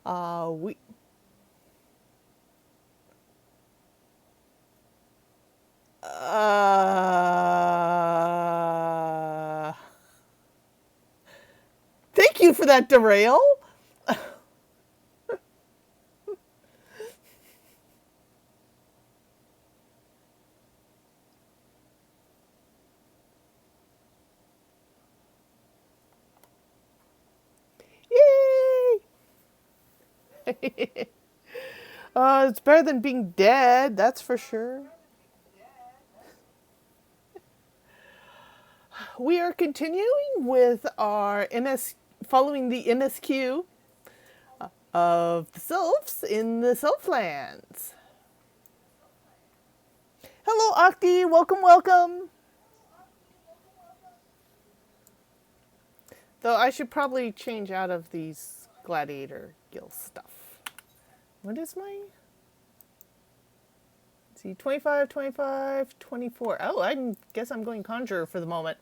We uh, Thank you for that derail. Yay! It's better than being dead, that's for sure. We are continuing with our following the MSQ of the sylphs in the Sylphlands. Hello, Octi. Welcome, welcome. Though I should probably change out of these gladiator guild stuff. What is my... Let's see, 25, 25, 24. Oh, I guess I'm going conjurer for the moment.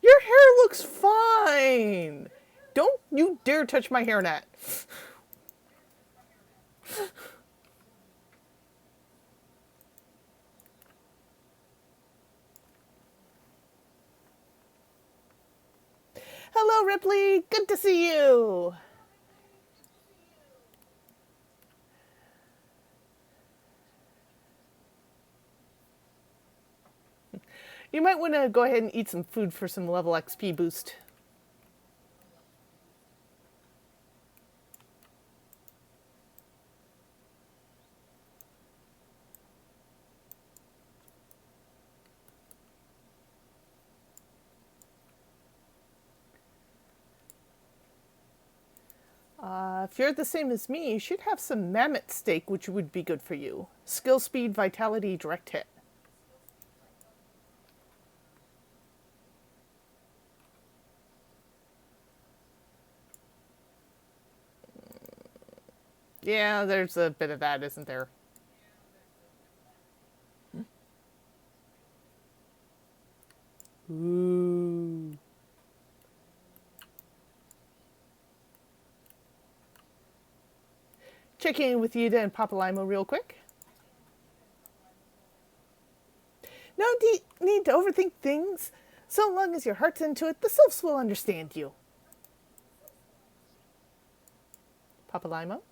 Your hair looks fine. Don't you dare touch my hairnet. Hello, Ripley. Good to see you. You might want to go ahead and eat some food for some level XP boost. If you're the same as me, you should have some mammoth steak, which would be good for you. Skill, speed, vitality, direct hit. Yeah, there's a bit of that, isn't there? Ooh. Checking in with Yuda and Papa Limo real quick. No need to overthink things. So long as your heart's into it, the sylphs will understand you. Papa Limo?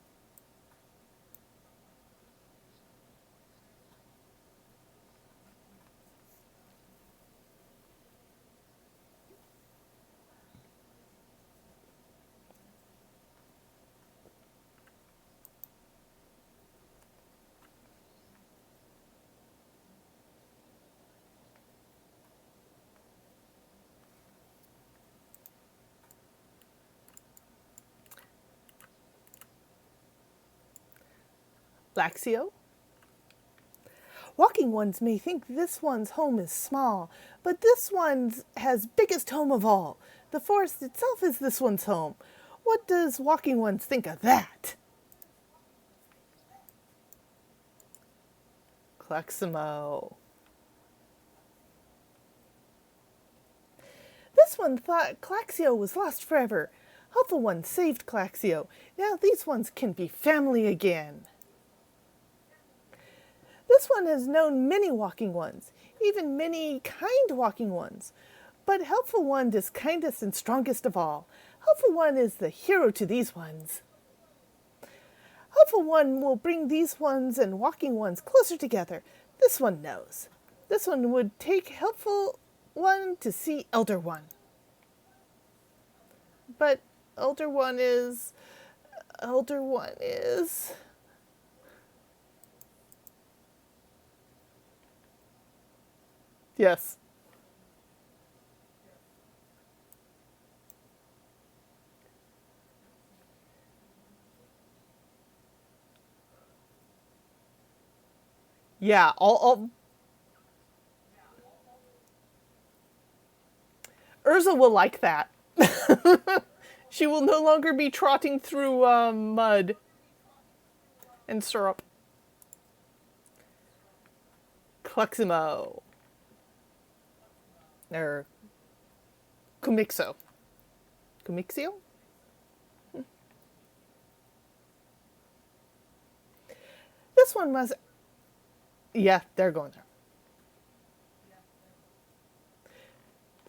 Laxio? Walking ones may think this one's home is small, but this one's has biggest home of all. The forest itself is this one's home. What does walking ones think of that? Claximo. This one thought Claxio was lost forever. Helpful ones saved Claxio. Now these ones can be family again. This one has known many walking ones, even many kind walking ones. But Helpful One is kindest and strongest of all. Helpful One is the hero to these ones. Helpful One will bring these ones and walking ones closer together. This one knows. This one would take Helpful One to see Elder One. But Elder One is... Yes. Yeah, all Urza will like that. She will no longer be trotting through mud and syrup. Cluximo. Or Kumixo. Kumixio? This one must... Yeah, they're going there.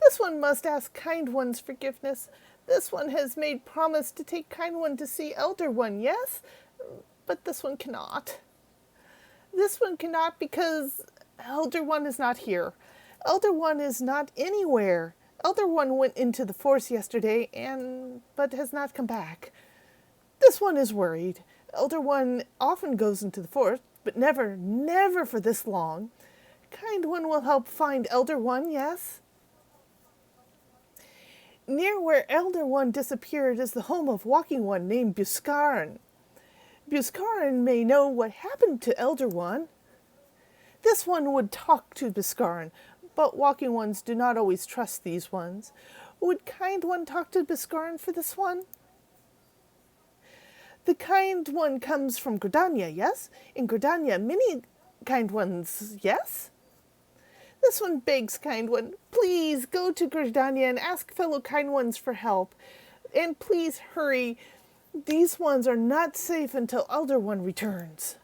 This one must ask Kind One's forgiveness. This one has made promise to take Kind One to see Elder One, yes? But this one cannot. This one cannot because Elder One is not here. Elder One is not anywhere. Elder One went into the forest yesterday but has not come back. This one is worried. Elder One often goes into the forest, but never for this long. Kind One will help find Elder One, yes? Near where Elder One disappeared is the home of Walking One named Buscarin. Buscarin may know what happened to Elder One. This one would talk to Buscarin, but Walking Ones do not always trust these ones. Would Kind One talk to Buscarin for this one? The Kind One comes from Gridania, yes? In Gridania, many Kind Ones, yes? This one begs Kind One, please go to Gridania and ask fellow Kind Ones for help. And please hurry. These ones are not safe until Elder One returns.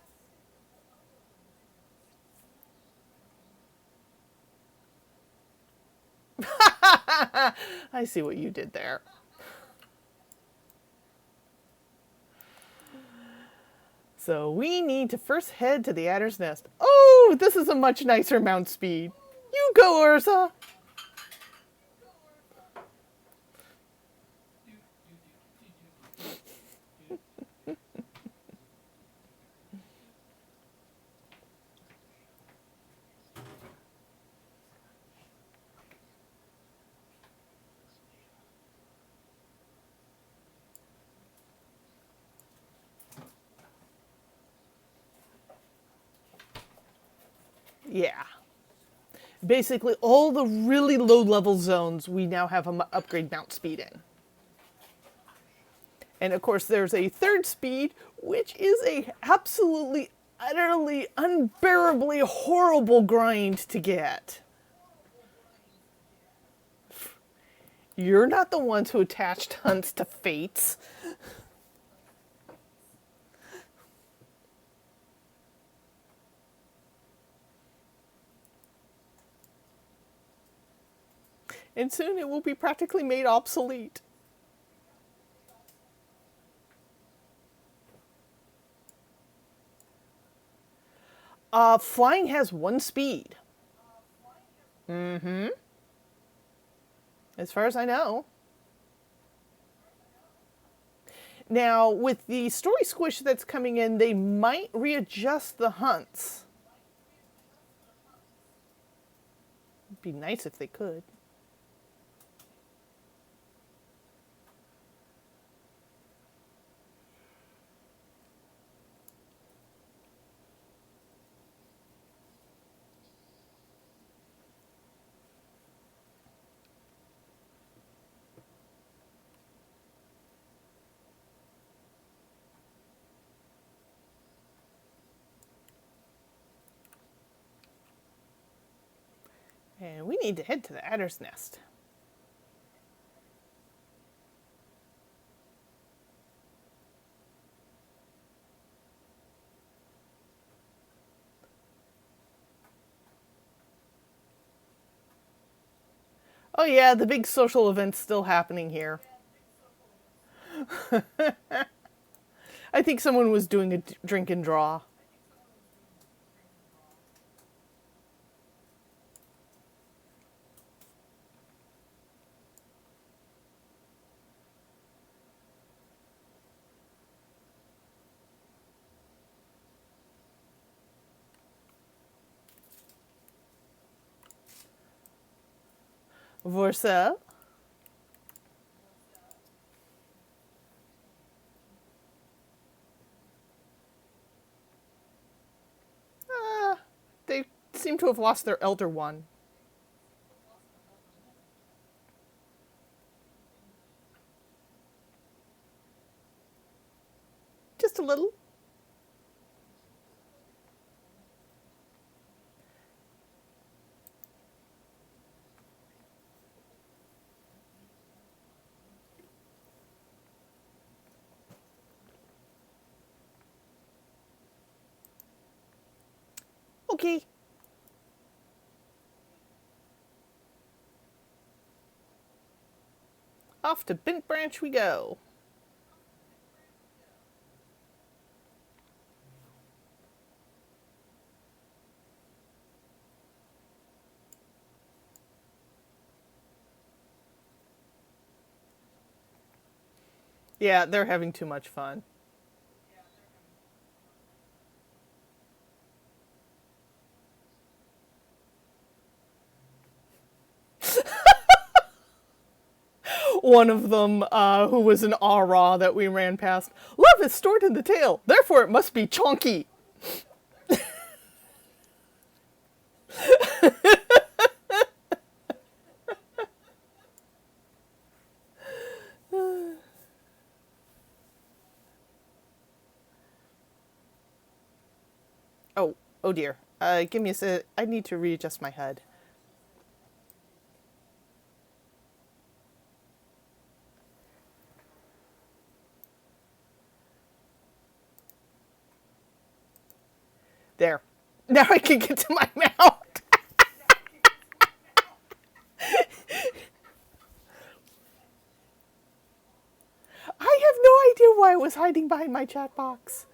I see what you did there. So we need to first head to the Adder's Nest. Oh, this is a much nicer mount speed. You go, Eorzea. Yeah. Basically, all the really low-level zones, we now have an upgrade mount speed in. And of course, there's a third speed, which is a absolutely, utterly, unbearably horrible grind to get. You're not the ones who attached hunts to fates. And soon it will be practically made obsolete. Flying has one speed. Mm-hmm. As far as I know. Now, with the story squish that's coming in, they might readjust the hunts. It'd be nice if they could. And we need to head to the Adder's Nest. Oh yeah, the big social event's still happening here. I think someone was doing a drink and draw. Eorzea. They seem to have lost their Elder One. Just a little. Okay. Off to Bent Branch we go. Yeah, they're having too much fun. One of them, who was an aura that we ran past. Love is stored in the tail, therefore it must be chonky. Oh, oh dear. Give me a sec. I need to readjust my HUD. There. Now I can get to my mount. I have no idea why I was hiding behind my chat box.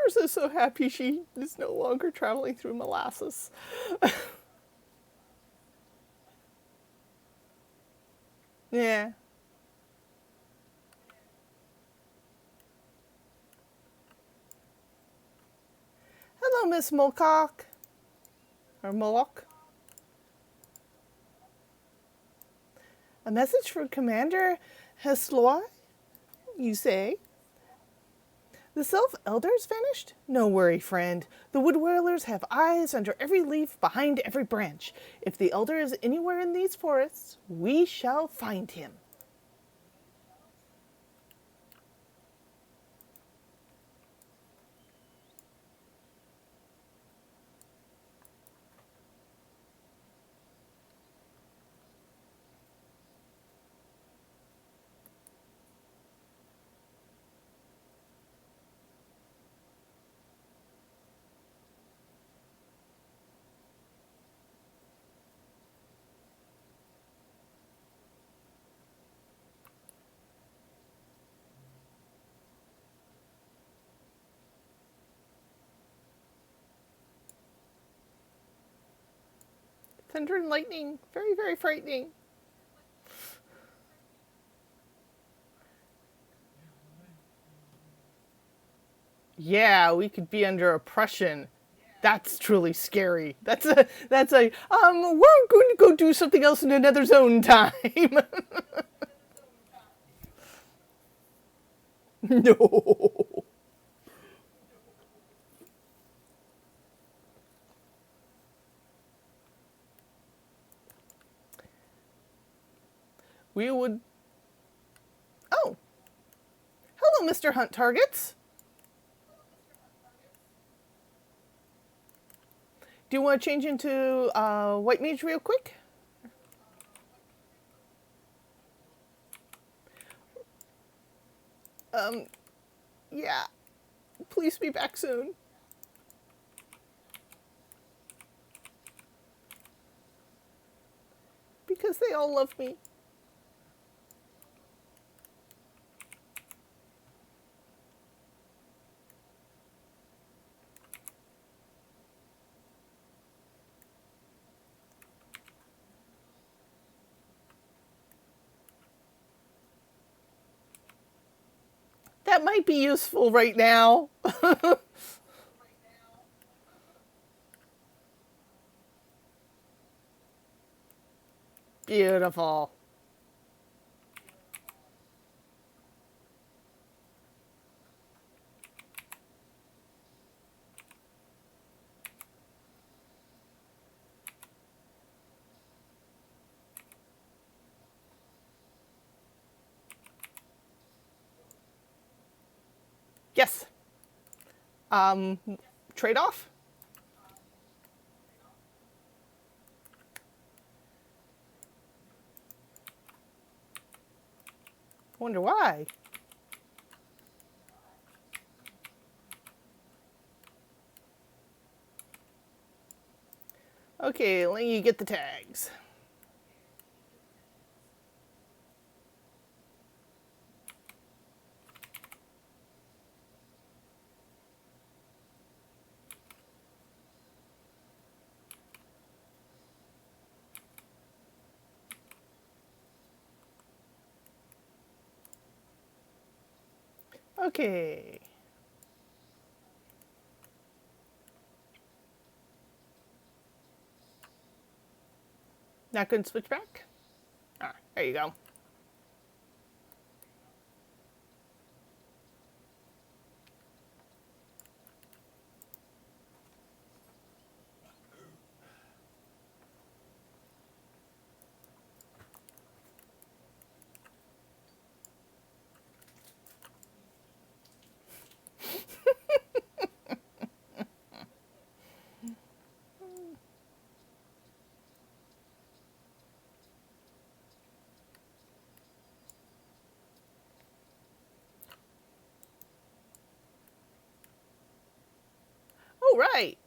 Ursa's so happy she is no longer traveling through molasses. Yeah. Hello, Miss Mulcock. Or Moloch. A message from Commander Hesloy, you say? The self-elders vanished? No worry, friend. The wood-whirlers have eyes under every leaf, behind every branch. If the elder is anywhere in these forests, we shall find him. Thunder and lightning. Very, very frightening. Yeah, we could be under oppression. That's truly scary. We're going to go do something else in another zone time. No. We would. Oh. Hello, Mr. Hunt Targets. Do you want to change into White Mage real quick? Yeah. Please be back soon. Because they all love me. That might be useful right now. Beautiful. Yes. Um, Trade-off? Wonder why. Okay, let you get the tags. Okay. Not going to switch back? Ah, there you go. Oh, right.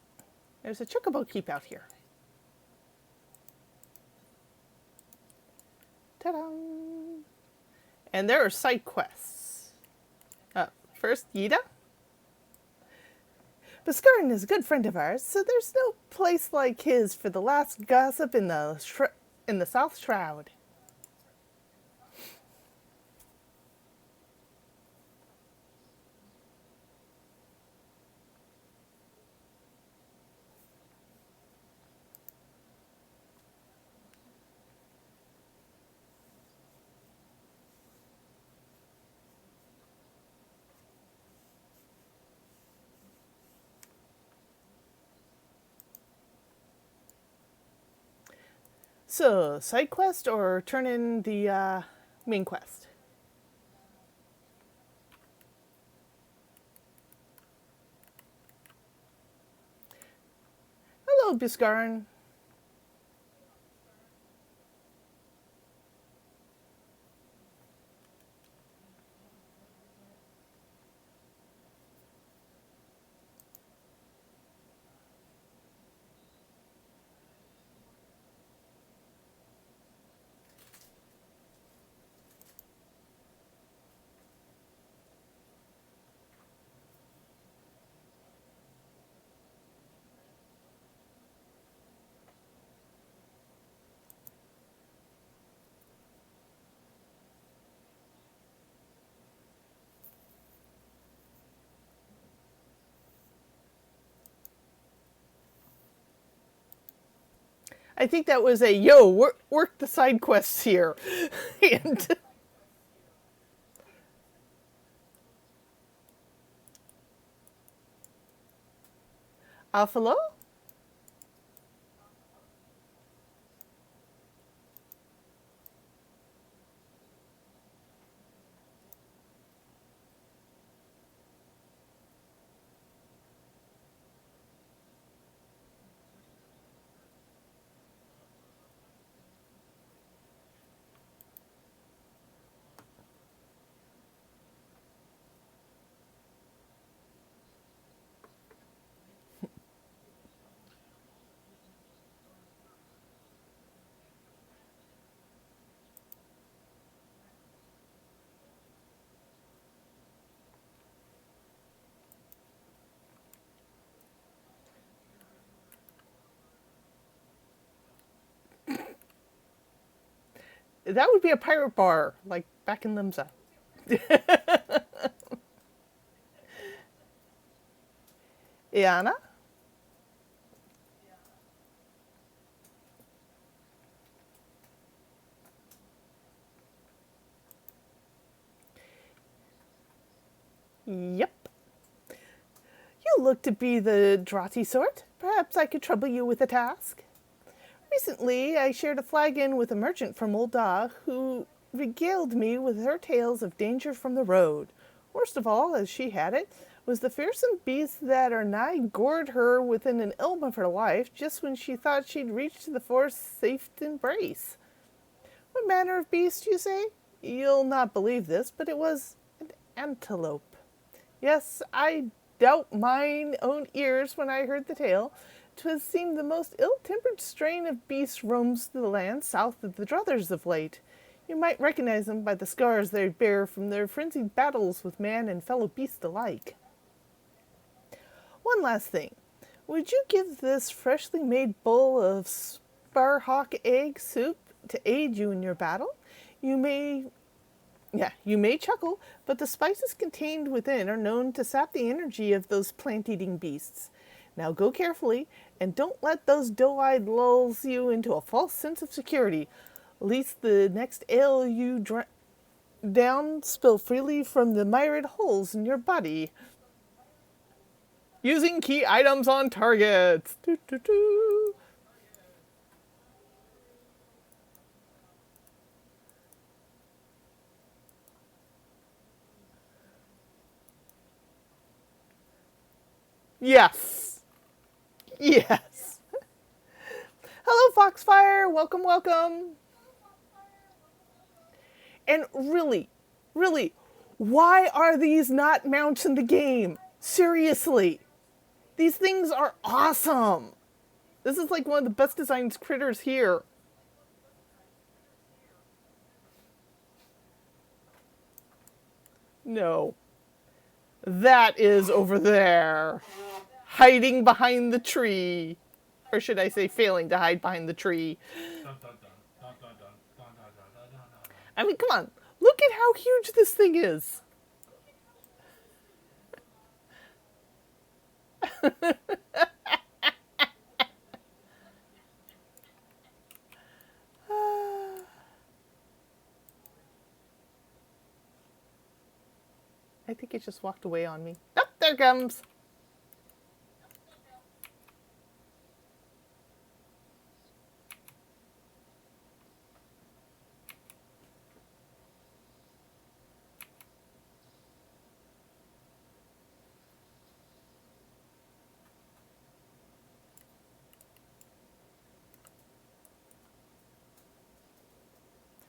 There's a chocobo keep out here. Ta-da! And there are side quests. First, Yida. Biscarin is a good friend of ours, so there's no place like his for the last gossip in the South Shroud. So, side quest or turn in the main quest? Hello, Biscarin. I think that was a yo, work the side quests here. And Alphalo? That would be a pirate bar, like back in Limsa. Iana? Yep. You look to be the draughty sort. Perhaps I could trouble you with a task. Recently, I shared a flagon with a merchant from Olda who regaled me with her tales of danger from the road. Worst of all, as she had it, was the fearsome beasts that are nigh gored her within an elm of her life just when she thought she'd reached the forest's safe embrace. What manner of beast, you say? You'll not believe this, but it was an antelope. Yes, I doubt mine own ears when I heard the tale. 'Twas seemed the most ill-tempered strain of beasts roams the land south of the Druthers of late. You might recognize them by the scars they bear from their frenzied battles with man and fellow beast alike. One last thing. Would you give this freshly made bowl of sparhawk egg soup to aid you in your battle? You may chuckle, but the spices contained within are known to sap the energy of those plant-eating beasts. Now go carefully, and don't let those doe-eyed lulls you into a false sense of security, lest the next ale you down spill freely from the myriad holes in your body. Using key items on targets. Doo, doo, doo. Yes. Yes. Hello, Foxfire. Welcome, welcome. And really, why are these not mounts in the game? Seriously. These things are awesome. This is like one of the best designed critters here. No. That is over there. Hiding behind the tree. Or should I say failing to hide behind the tree. I mean, come on. Look at how huge this thing is. I think it just walked away on me. Oh, there it comes.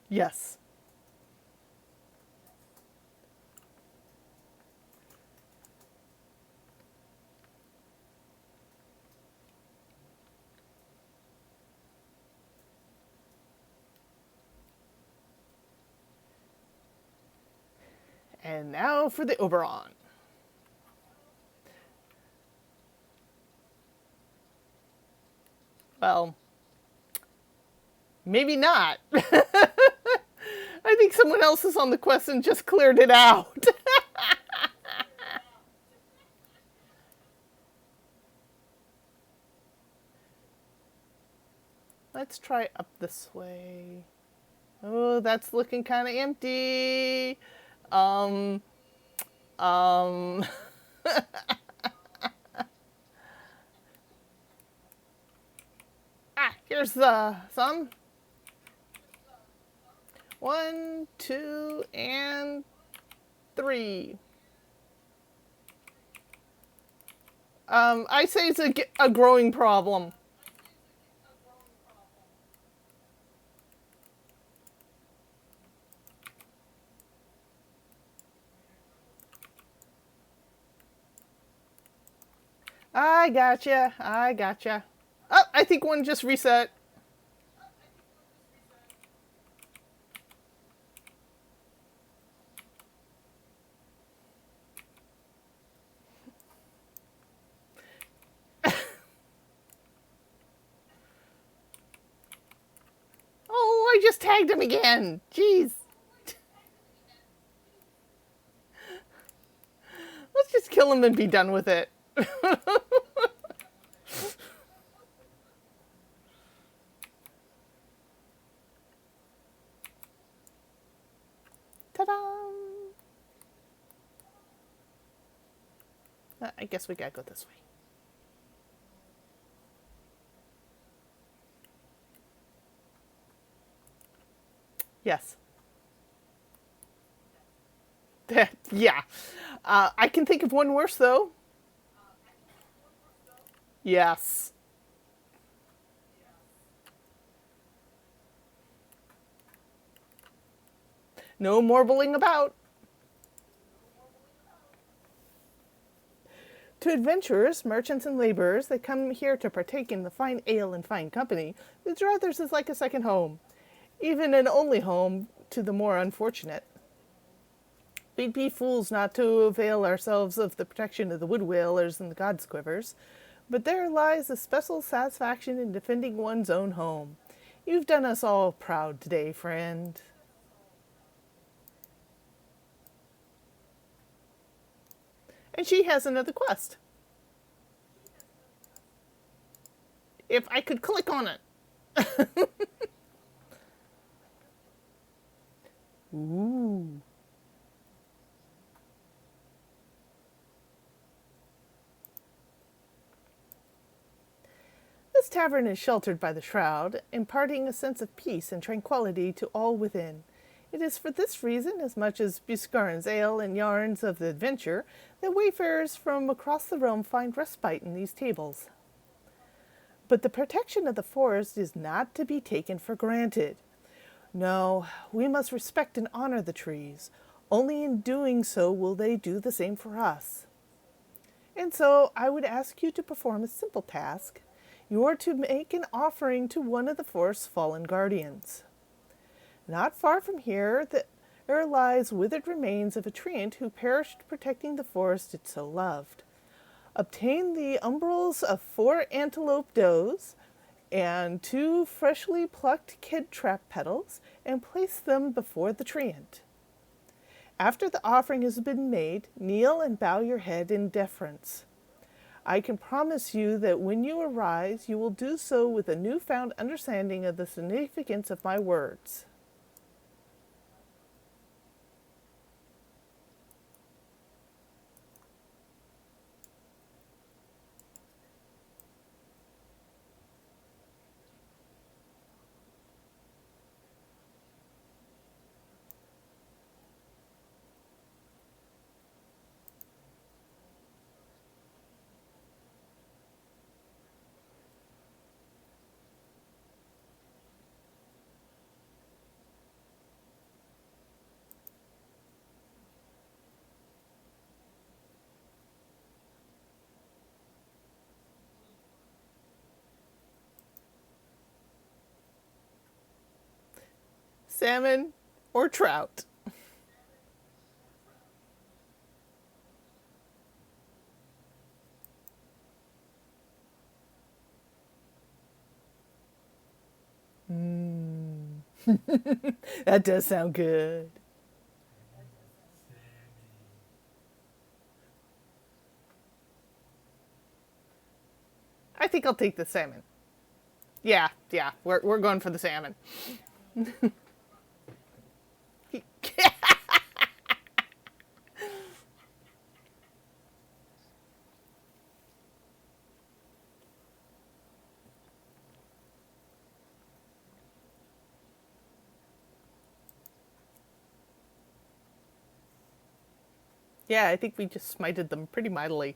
Yes. And now for the Oberon. Well, maybe not. I think someone else is on the quest and just cleared it out. Let's try up this way. Oh, that's looking kind of empty. Ah, here's some. 1, 2, and 3. I say it's a growing problem. I gotcha. Oh, I think one just reset. Oh, I just tagged him again. Jeez. Let's just kill him and be done with it. Ta-da! I guess we gotta go this way. Yes. Yeah. I can think of one worse, though. Yes. No marbling about. To adventurers, merchants, and laborers that come here to partake in the fine ale and fine company, the Druthers is like a second home, even an only home to the more unfortunate. We'd be fools not to avail ourselves of the protection of the wood whalers and the gods' quivers, but there lies a special satisfaction in defending one's own home. You've done us all proud today, friend. And she has another quest. If I could click on it. Ooh. This tavern is sheltered by the shroud, imparting a sense of peace and tranquility to all within. It is for this reason, as much as Buscarin's ale and yarns of the adventure, that wayfarers from across the realm find respite in these tables. But the protection of the forest is not to be taken for granted. No, we must respect and honor the trees. Only in doing so will they do the same for us. And so I would ask you to perform a simple task. You are to make an offering to one of the forest's fallen guardians. Not far from here, there lies withered remains of a treant who perished protecting the forest it so loved. Obtain the umbrils of 4 antelope does and 2 freshly plucked kid trap petals and place them before the treant. After the offering has been made, kneel and bow your head in deference. I can promise you that when you arise, you will do so with a newfound understanding of the significance of my words. Salmon or trout? That does sound good. I think I'll take the salmon. Yeah, we're going for the salmon. Yeah, I think we just smited them pretty mightily.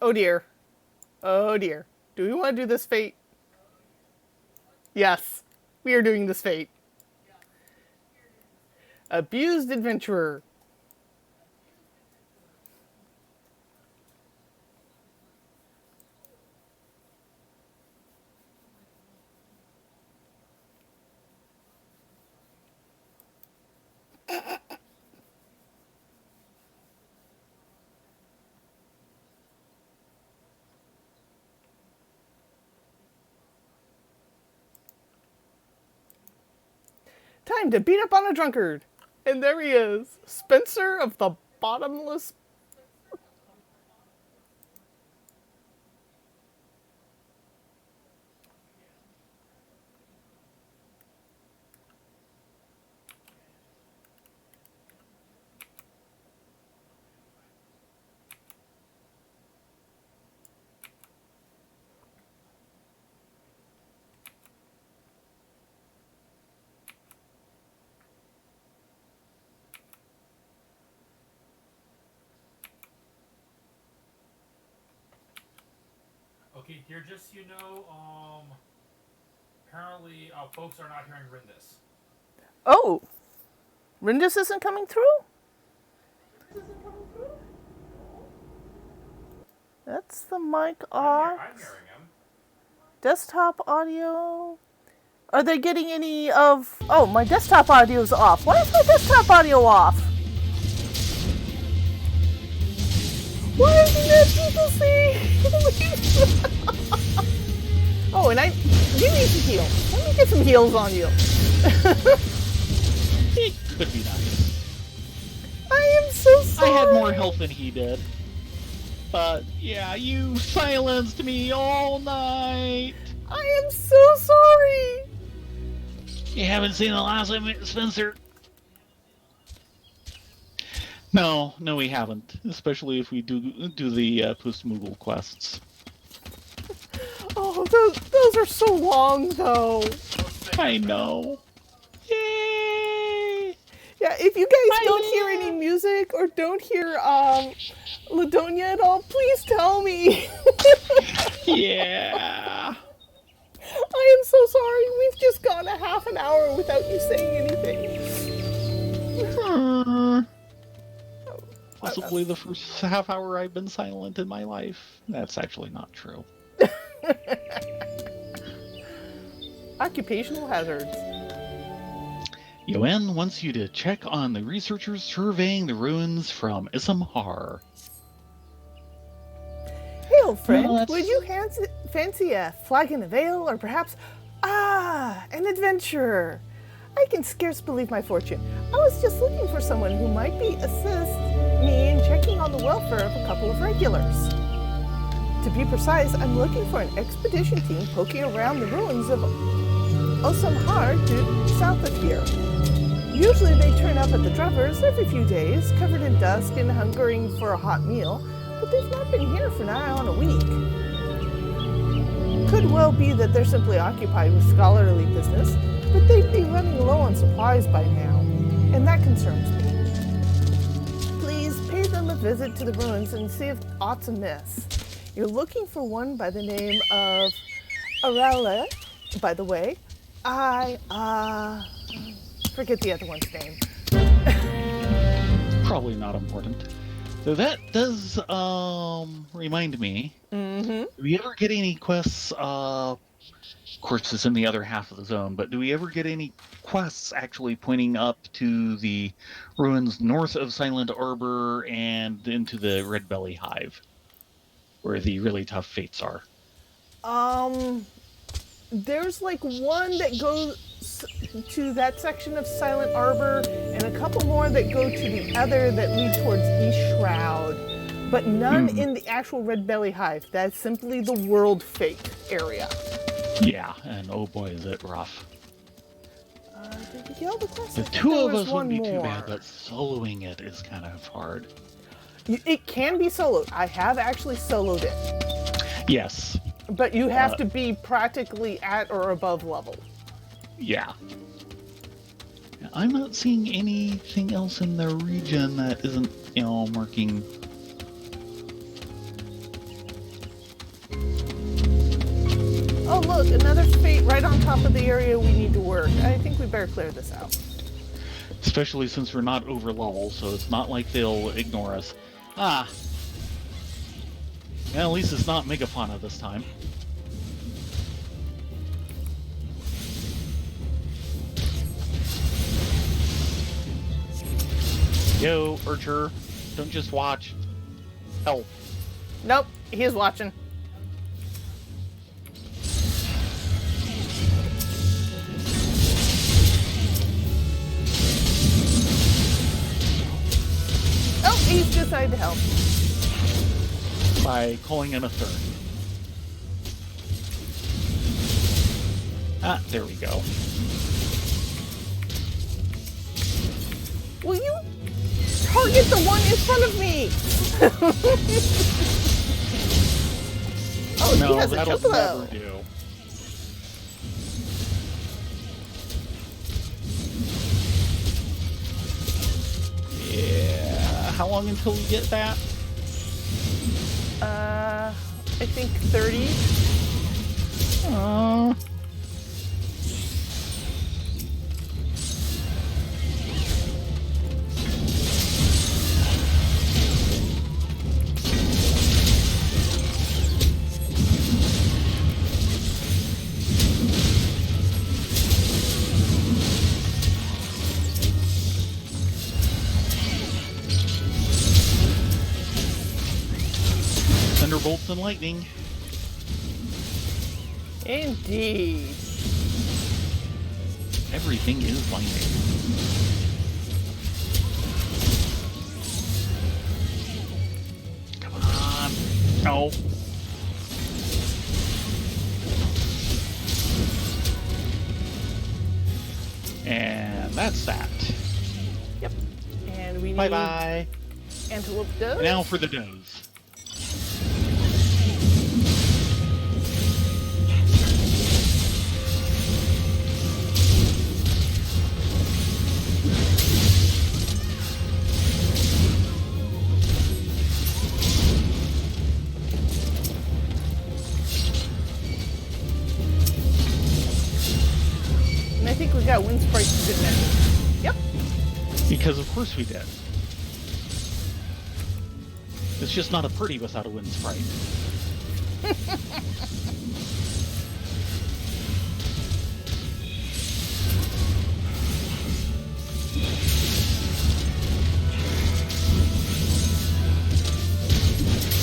Oh dear. Oh dear. Do we want to do this fate? Yes, we are doing this fate. Abused adventurer. time to beat up on a drunkard. And there he is, Spencer of the Bottomless. Okay, here, just so you know, apparently folks are not hearing Rindis. Oh, Rindis isn't coming through? That's the mic off. I'm hearing him. Desktop audio. Are they getting any of... Oh, my desktop audio's off. Why is my desktop audio off? Why isn't that people see? Oh, and you need some heals. Let me get some heals on you. It could be nice. I am so sorry. I had more health than he did. But, yeah, you silenced me all night. I am so sorry. You haven't seen the last of it, Spencer? No, we haven't. Especially if we do the post-Moogle quests. Oh, those are so long, though. I know. Yay! Yeah, if you guys don't hear any music or don't hear Ladonia at all, please tell me. Yeah. I am so sorry. We've just gone a half an hour without you saying anything. Possibly the first half hour I've been silent in my life. That's actually not true. Occupational hazards. Yoann wants you to check on the researchers surveying the ruins from Hare. Hey, old friend, No, would you fancy a flag in a veil, or perhaps, an adventurer? I can scarce believe my fortune. I was just looking for someone who might assist me in checking on the welfare of a couple of regulars. To be precise, I'm looking for an expedition team poking around the ruins of Hare to south of here. Usually they turn up at the Drovers every few days, covered in dust and hungering for a hot meal, but they've not been here for nigh on a week. Could well be that they're simply occupied with scholarly business, but they'd be running low on supplies by now, and that concerns me. Please pay them a visit to the ruins and see if aught's amiss. You're looking for one by the name of Hare, by the way. Forget the other one's name. Probably not important. So that does remind me. Mm-hmm. Do we ever get any quests? Of course, it's in the other half of the zone, but do we ever get any quests actually pointing up to the ruins north of Silent Arbor and into the Red Belly Hive, where the really tough fates are? There's like one that goes to that section of Silent Arbor, and a couple more that go to the other that lead towards East Shroud, but none in the actual Red Belly Hive. That's simply the World Fate area. Yeah, and oh boy, is it rough. The two of us wouldn't be too bad, but soloing it is kind of hard. It can be soloed. I have actually soloed it. Yes. But you have to be practically at or above level. Yeah. I'm not seeing anything else in the region that isn't, marking. Oh, look, another fate right on top of the area we need to work. I think we better clear this out. Especially since we're not over level, so it's not like they'll ignore us. Well, at least it's not Megafauna this time. Yo, Archer, don't just watch. Help. Nope, he's watching. He's decided to help. by calling in a third. Ah, there we go. Will you target the one in front of me? Oh, he No, has a that'll chocobo. never do. Yeah. How long until we get that? I think 30. Thunderbolts and lightning. Indeed. Everything is lightning. Come on. No. And that's that. Yep. And we need Bye-bye. antelope does. Now for the does. And I think we got wind sprites to good measure. Yep. Because of course we did. It's just not a pretty without a wind sprite.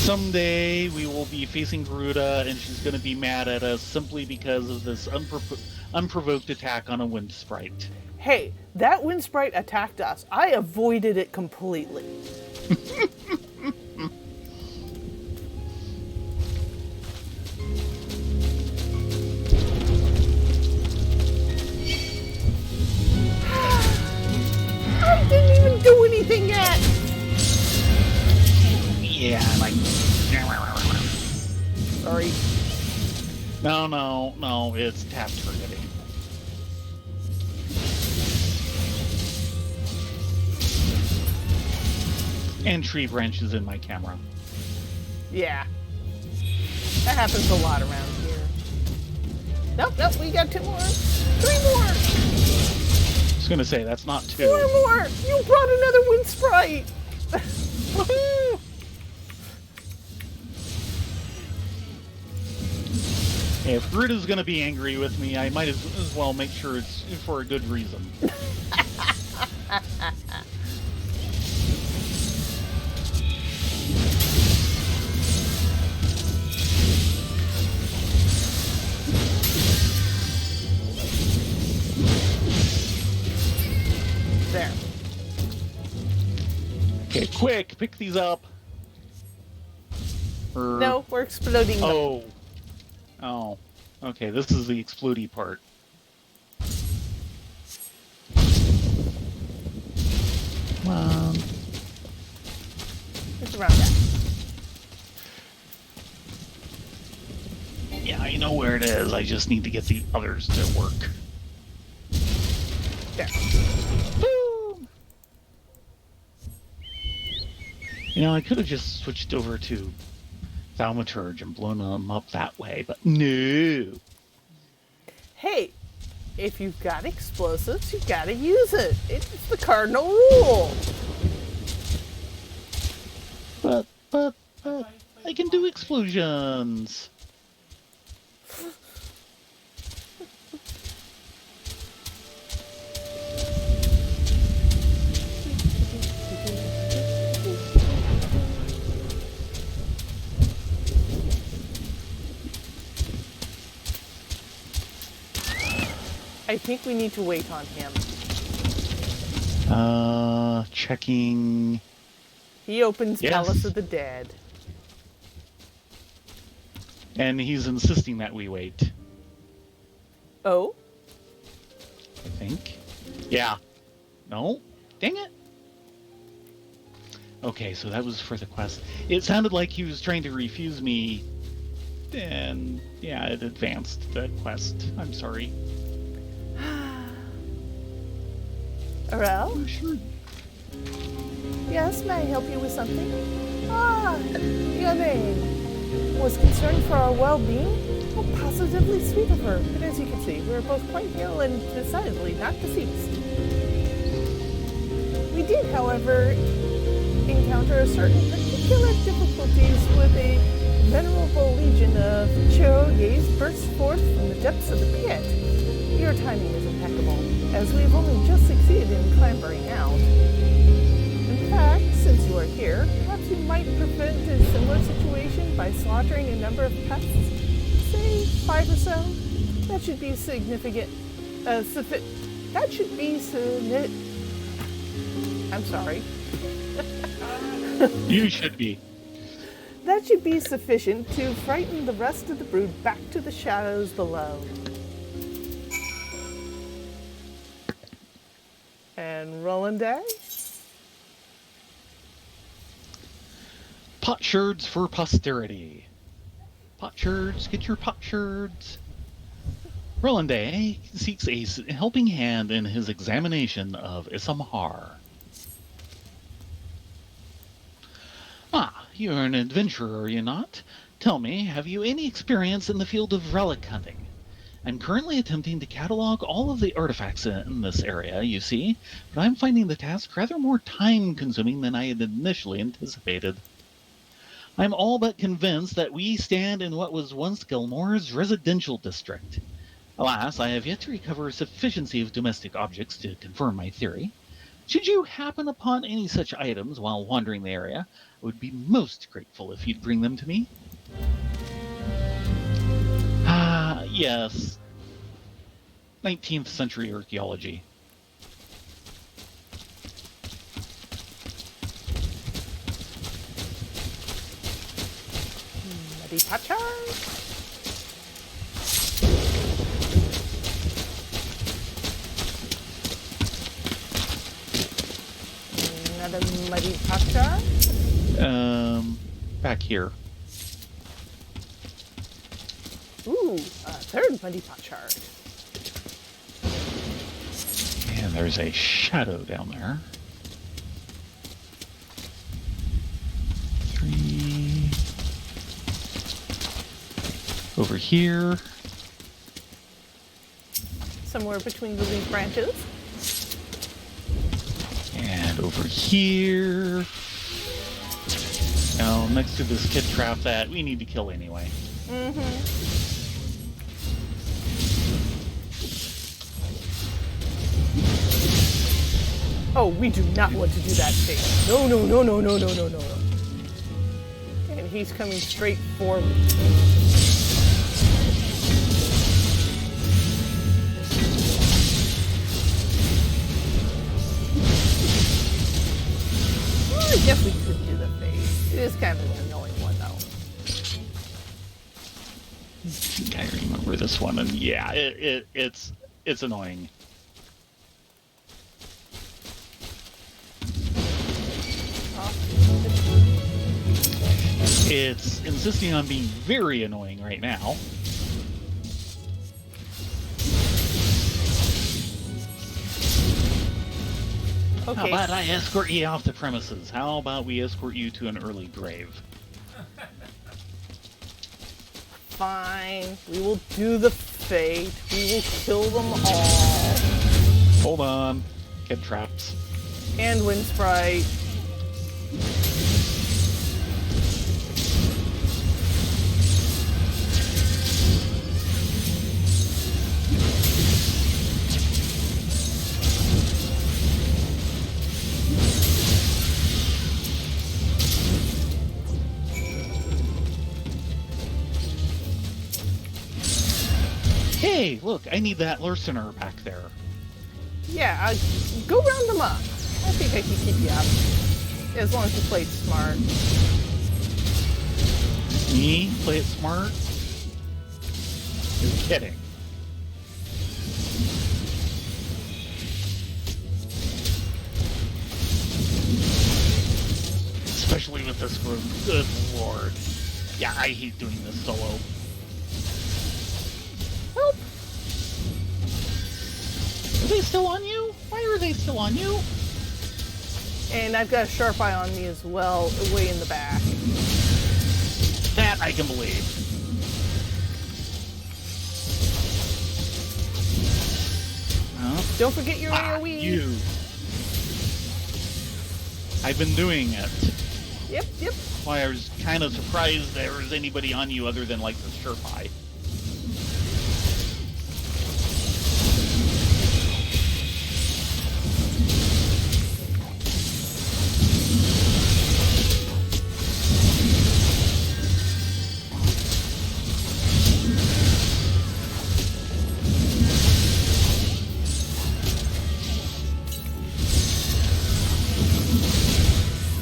Someday we will be facing Garuda and she's going to be mad at us simply because of this unprovoked attack on a wind sprite. Hey, that wind sprite attacked us. I avoided it completely. I didn't even do anything yet. Yeah, like... Sorry. No, it's tap targeting. And tree branches in my camera. Yeah. That happens a lot around here. Nope, we got 2 more. 3 more. I was gonna say, that's not 2. 4 more. You brought another wind sprite. Woohoo! If Garuda's gonna be angry with me, I might as well make sure it's for a good reason. There. Okay, quick, pick these up. No, we're exploding them. Oh. Okay, this is the explodey part. Come on. It's around that. Yeah, I know where it is. I just need to get the others to work. There. Boom! You know, I could have just switched over to Thaumaturge and blown them up that way, but no. Hey, if you've got explosives, you've got to use it. It's the cardinal rule. But, I can do explosions. I think we need to wait on him. Checking. He opens Yes. Palace of the Dead. And he's insisting that we wait, Oh? I think. Yeah. No? Dang it. Okay, so that was for the quest. It sounded like he was trying to refuse me, and yeah, it advanced the quest. I'm sorry. Arel? Sure. Yes, may I help you with something? Ah, Yone was concerned for our well-being? How positively sweet of her. But as you can see, we're both quite ill and decidedly not deceased. We did, however, encounter certain particular difficulties with a venerable legion of Cheroyees burst forth from the depths of the pit. Your timing is impeccable, as we've only just succeeded in clambering out. In fact, since you are here, perhaps you might prevent a similar situation by slaughtering a number of pests, say 5 or so. That should be significant. That should be I'm sorry. You should be. That should be sufficient to frighten the rest of the brood back to the shadows below. And Roland Day? Potsherds for posterity. Potsherds, get your potsherds. Roland seeks a helping hand in his examination of Isamhar. Ah, you're an adventurer, are you not? Tell me, have you any experience in the field of relic hunting? I'm currently attempting to catalog all of the artifacts in this area, you see, but I'm finding the task rather more time-consuming than I had initially anticipated. I'm all but convinced that we stand in what was once Gilmore's residential district. Alas, I have yet to recover a sufficiency of domestic objects to confirm my theory. Should you happen upon any such items while wandering the area, I would be most grateful if you'd bring them to me. Ah, yes. 19th century archaeology. Muddy Patchard? Another Muddy Patchard? Back here. Ooh, a third Muddy Patchard. And there's a shadow down there. 3. Over here. Somewhere between the leaf branches. And over here. Now, next to this kid trap that we need to kill anyway. Oh, we do not want to do that thing. No, no, no, no, no, no, no, no. And he's coming straight for me. Well, I guess we could do the face. It is kind of an annoying one, though. I think I remember this one, and yeah, it's annoying. It's insisting on being very annoying right now. Okay. How about I escort you off the premises? How about we escort you to an early grave? Fine. We will do the fate. We will kill them all. Hold on. Kid traps. And Wind Sprite. Hey, look, I need that Lursener back there. Yeah, go round them up. I think I can keep you up. As long as you play it smart. Me? Play it smart? You're kidding. Especially with this group. Good lord. Yeah, I hate doing this solo. Help! Are they still on you? Why are they still on you? And I've got a sharp eye on me as well, way in the back. That I can believe. Well, Don't forget your AoE. You. I've been doing it. Yep. Why I was kind of surprised there was anybody on you other than like the Sherpai.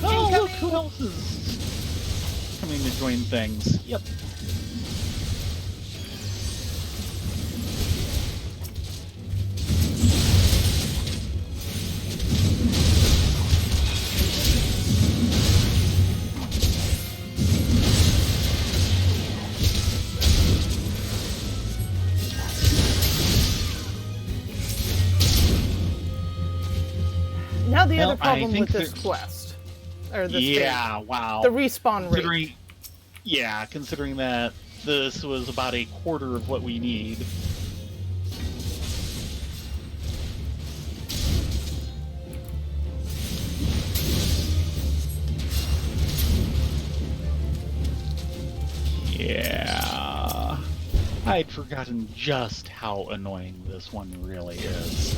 Oh, look, who else is coming to join things? Yep. Now the Well, other problem I think with this quest. Or this Yeah, thing, wow. the respawn rate. Considering that this was about a quarter of what we need. Yeah. I'd forgotten just how annoying this one really is.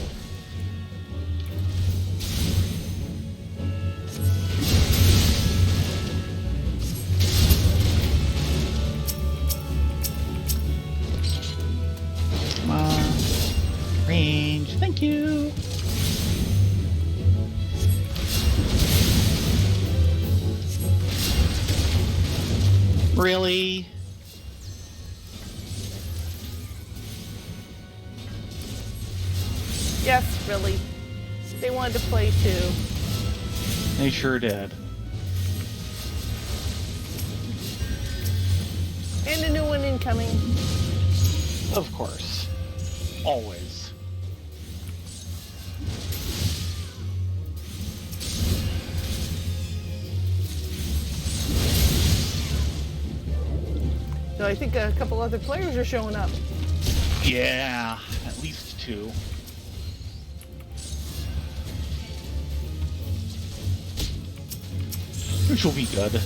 Come on. Range. Thank you. Really? Yes, really. They wanted to play too. They sure did. And a new one incoming. Of course. Always. So I think a couple other players are showing up. Yeah, at least two. Which will be good.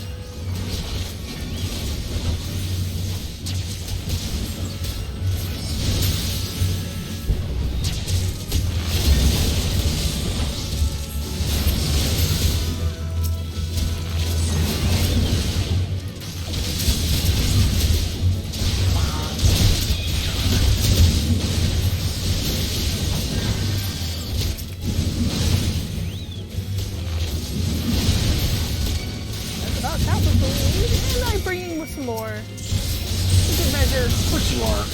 That's about half of the lead, and I'm bringing with some more. For good measure. Of course you are.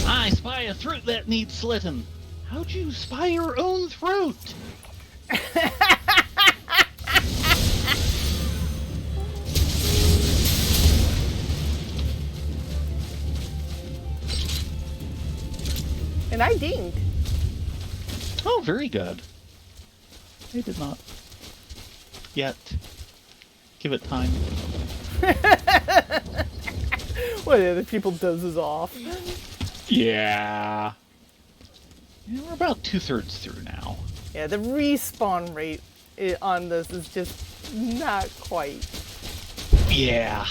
I spy a throat that needs slitting. How'd you spy your own throat? And I dinged. Oh, very good. I did not. Yet. Give it time. What, the other people dozes off? Yeah. Yeah, we're about 2/3 through now. Yeah, the respawn rate on this is just not quite. Yeah.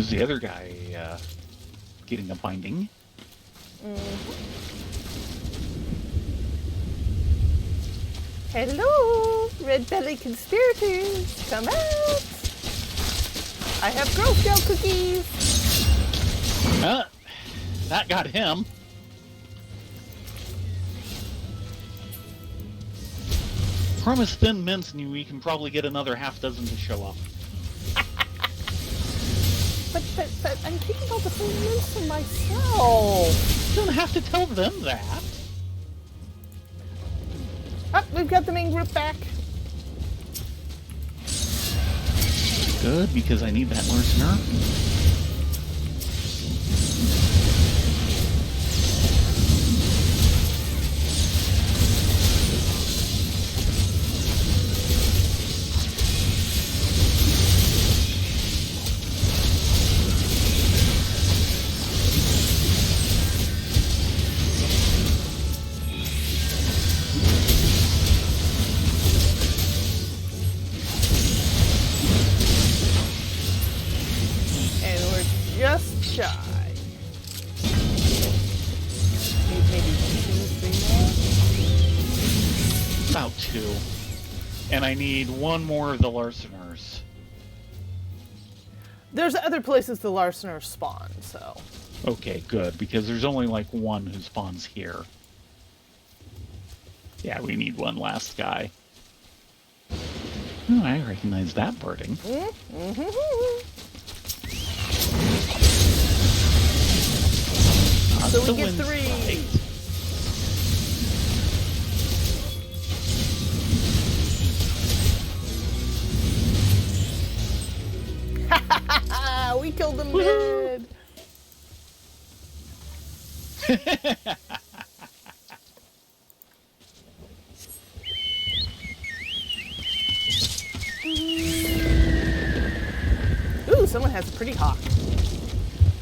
There's the other guy getting a binding. Hello, red belly conspirators, come out! I have Girl Scout cookies. That got him. Promise thin mints, and we can probably get another half dozen to show up. But I'm taking all the thin mints for myself. You don't have to tell them that. Oh, we've got the main group back. Good, because I need that larcener. Just shy. Maybe 2, 3 more? About 2. And I need one more of the larceners. There's other places the larceners spawn, so. Okay, good, because there's only like one who spawns here. Yeah, we need one last guy. Oh, I recognize that birding. So we get 3. We killed them dead. Ooh, someone has a pretty hawk.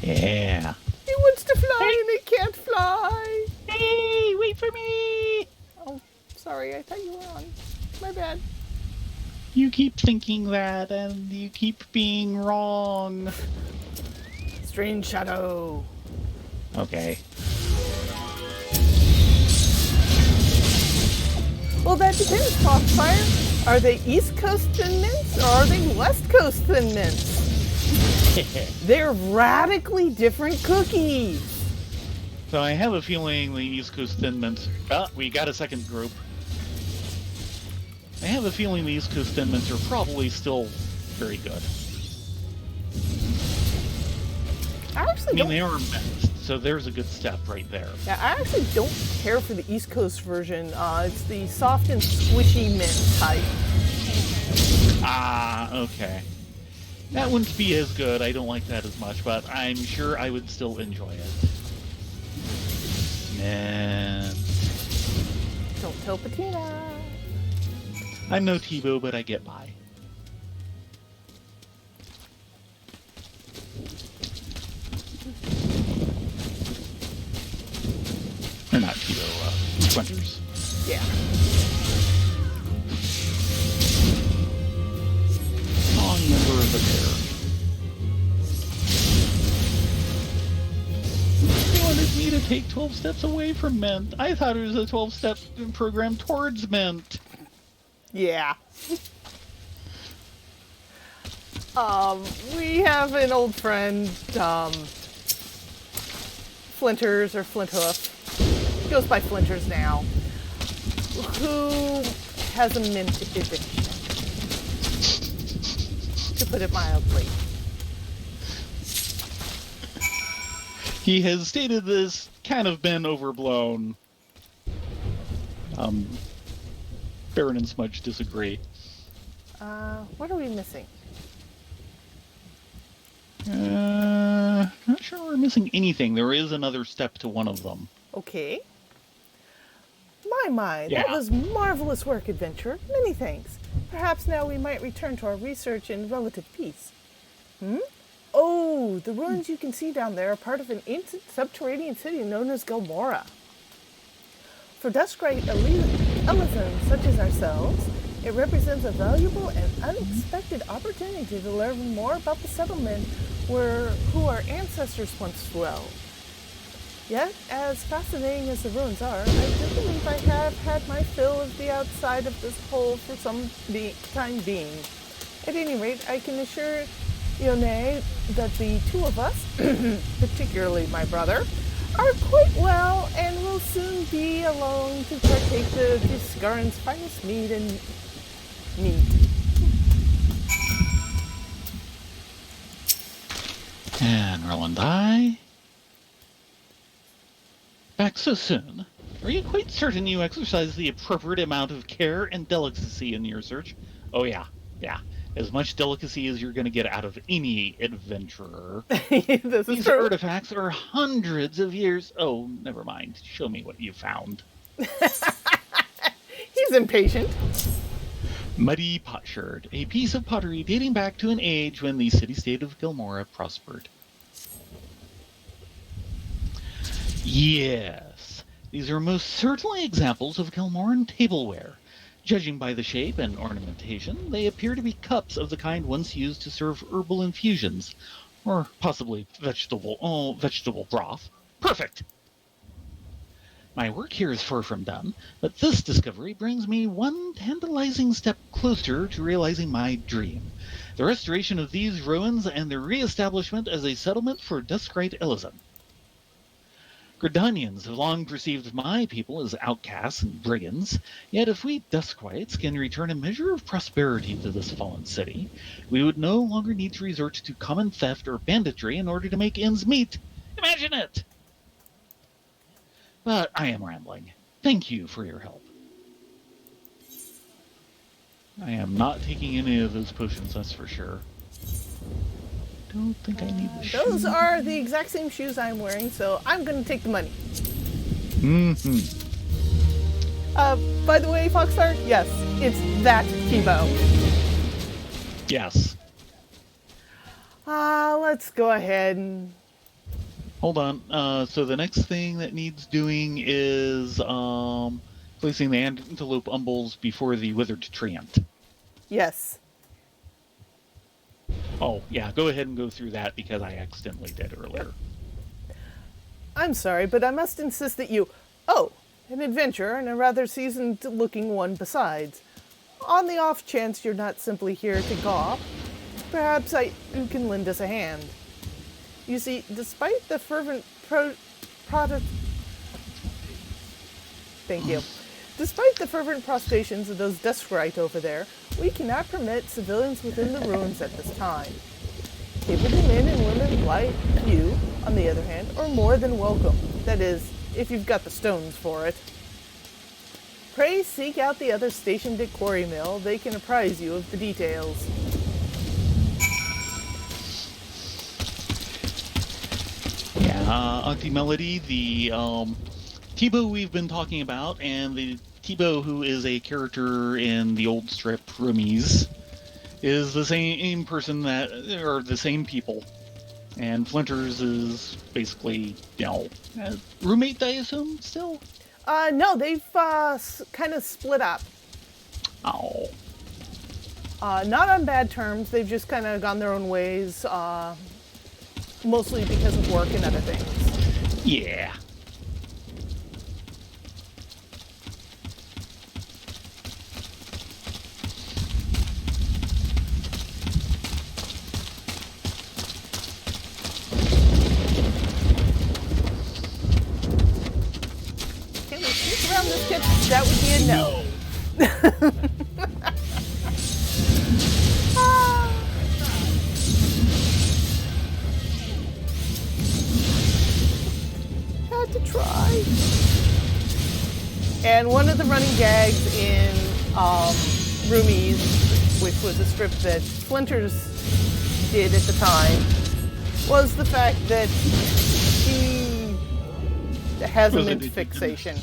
Yeah. He wants to fly and he can't fly. Hey, wait for me! Oh, sorry, I thought you were on. My bad. You keep thinking that, and you keep being wrong. Strange shadow. Okay. Well, that depends, Foxfire. Are they East Coast Thin Mints or are they West Coast Thin Mints? They're radically different cookies. So I have a feeling the East Coast Thin Mints... we got a second group. I have a feeling the East Coast Thin Mints are probably still very good. They are mixed, so there's a good step right there. Yeah, I actually don't care for the East Coast version. It's the soft and squishy mint type. Ah, okay. That wouldn't be as good. I don't like that as much, but I'm sure I would still enjoy it. Mint. Don't tell Patina. I'm no Tebow, but I get by. Or not Tebow, Splinters. Yeah. Long member of the pair. They wanted me to take 12 steps away from Mint. I thought it was a 12-step program towards Mint. Yeah. We have an old friend, Flinters or Flinthoof. He goes by Flinters now. Who has a mint addiction, to put it mildly. He has stated this kind of been overblown. Baron and Smudge disagree. What are we missing? Not sure we're missing anything. There is another step to one of them. Okay. My, Yeah. that was marvelous work, adventurer. Many thanks. Perhaps now we might return to our research in relative peace. Oh, the ruins you can see down there are part of an ancient subterranean city known as Gilmora. For Duskrite Elizons such as ourselves, it represents a valuable and unexpected opportunity to learn more about the settlement who our ancestors once dwelled. Yet, as fascinating as the ruins are, I do believe I have had my fill of the outside of this hole for some time being. At any rate, I can assure Ione that the two of us, particularly my brother, are quite well and will soon be alone to partake the Discaran's finest meat and meat. And roll and die. Back so soon? Are you quite certain you exercise the appropriate amount of care and delicacy in your search? Oh yeah. As much delicacy as you're going to get out of any adventurer. These artifacts are hundreds of years... Oh, never mind. Show me what you found. He's impatient. Muddy potsherd, a piece of pottery dating back to an age when the city-state of Gilmora prospered. Yes, these are most certainly examples of Gilmoran tableware. Judging by the shape and ornamentation, they appear to be cups of the kind once used to serve herbal infusions, or possibly vegetable broth. Perfect! My work here is far from done, but this discovery brings me one tantalizing step closer to realizing my dream. The restoration of these ruins and their re-establishment as a settlement for Duskrite Ellison. Gridanians have long perceived my people as outcasts and brigands, yet if we Duskwites can return a measure of prosperity to this fallen city, we would no longer need to resort to common theft or banditry in order to make ends meet. Imagine it! But I am rambling. Thank you for your help. I am not taking any of those potions, that's for sure. Don't think I need the shoes. Those are the exact same shoes I'm wearing, so I'm going to take the money. Mm-hmm. By the way, Foxfire, yes, it's that Kibo. Yes. Let's go ahead and... Hold on. So the next thing that needs doing is placing the antelope umbles before the withered treant. Yes. Oh, yeah, go ahead and go through that because I accidentally did earlier. I'm sorry, but I must insist that you... Oh, an adventurer and a rather seasoned-looking one besides. On the off chance you're not simply here to gawp, perhaps you can lend us a hand. You see, despite the fervent Thank you. Despite the fervent prostrations of those Duskrite over there, we cannot permit civilians within the ruins at this time. Capable men and women like you, on the other hand, are more than welcome. That is, if you've got the stones for it. Pray seek out the others stationed at Quarry Mill. They can apprise you of the details. Yeah, Auntie Melody, the Thibaut we've been talking about, and the Thibaut who is a character in the old strip Roomies, is the same person or the same people. And Flinters is basically, roommate, I assume, still? No, they've kind of split up. Oh. Not on bad terms. They've just kind of gone their own ways, mostly because of work and other things. Yeah. Can we sneak around this kid? That would be a no. Had to try. And one of the running gags in Roomies, which was a strip that Flinters did at the time, was the fact that he has a mint fixation.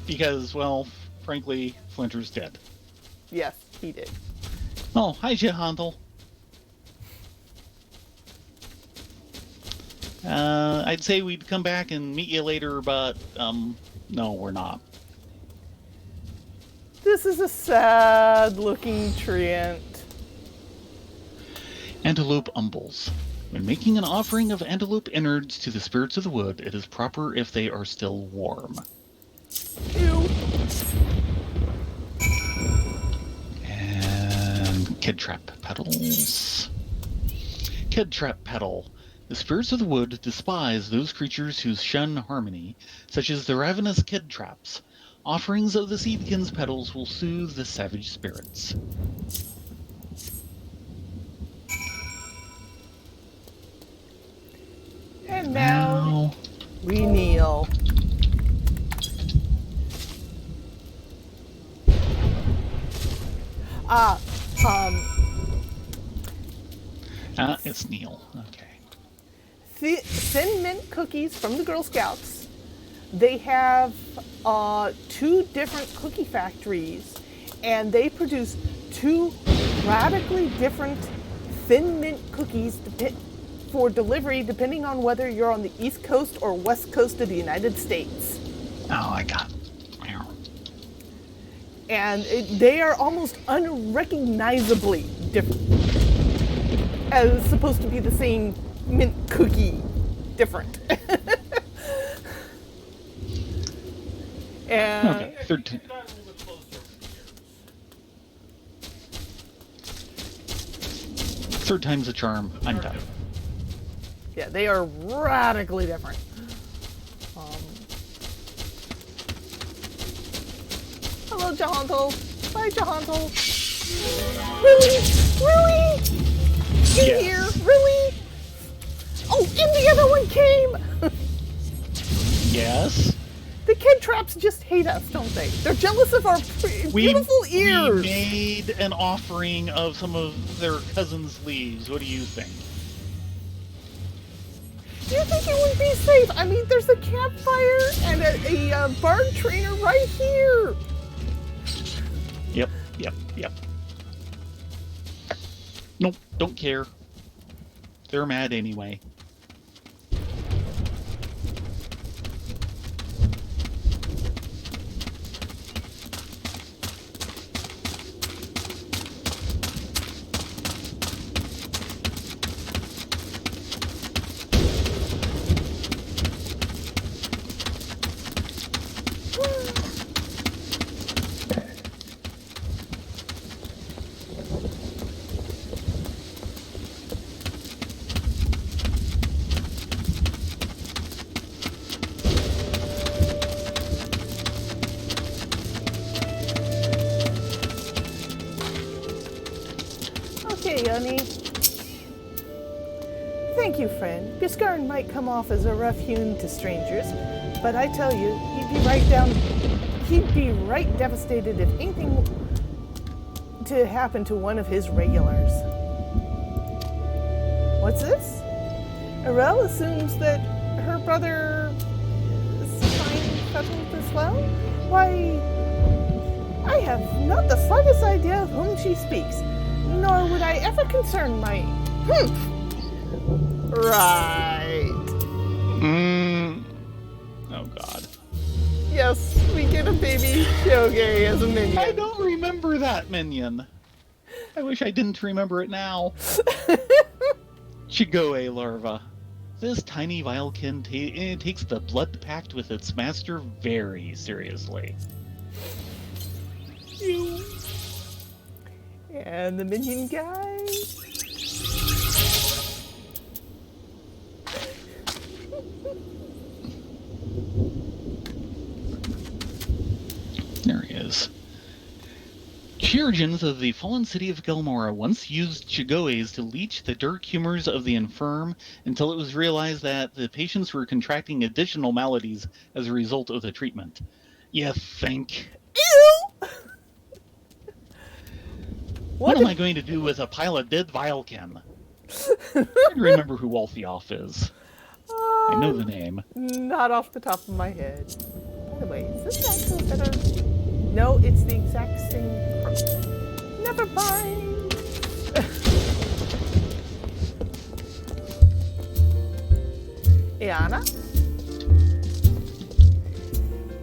Because, well, frankly, Flinters did. Yes, he did. Oh, hi, Jehandel. I'd say we'd come back and meet you later, but, no, we're not. This is a sad-looking treant. Antelope umbles. When making an offering of antelope innards to the spirits of the wood, it is proper if they are still warm. Ew. And kid trap petals. Kid trap petal. The spirits of the wood despise those creatures who shun harmony, such as the ravenous kid traps. Offerings of the seedkin's petals will soothe the savage spirits. And now we kneel. It's Neil. Okay. Thin Mint cookies from the Girl Scouts. They have 2 different cookie factories, and they produce 2 radically different Thin Mint cookies for delivery, depending on whether you're on the East Coast or West Coast of the United States. Oh, I got it. And they are almost unrecognizably different, as supposed to be the same mint cookie, different. And Okay, third time. Got a little bit closer over the years. Third time's a charm. I'm done. yeah, they are radically different. Hello, Jahantel. Bye, Jahantel. Really? Really? In Yes. here? Really? Oh, and the other one came! Yes. The kid traps just hate us, don't they? They're jealous of our beautiful ears. We made an offering of some of their cousins' leaves. What do you think? Do you think it would be safe? I mean, there's a campfire and a barn trainer right here. Yep. Nope, don't care. They're mad anyway. Okay, Yoni. Thank you, friend. Biscarn might come off as a rough hewn to strangers, but I tell you, he'd be right devastated if anything to happen to one of his regulars. What's this? Arel assumes that her brother is fine as well? Why, I have not the slightest idea of whom she speaks, nor would I ever concern my... Right. Oh, God. Yes, we get a baby Shoge as a minion. I don't remember that minion. I wish I didn't remember it now. Chigoe larva. This tiny vilekin takes the blood pact with its master very seriously. And the minion guy. There he is. Chirurgeons of the fallen city of Gelmora once used Chigoes to leech the dark humors of the infirm until it was realized that the patients were contracting additional maladies as a result of the treatment. You think? Ew! What am I going to do with a pile of dead Vilekin? I don't remember who Walthioff is. I know the name. Not off the top of my head. By the way, is this actually better? No, it's the exact same person. Never mind. Iana?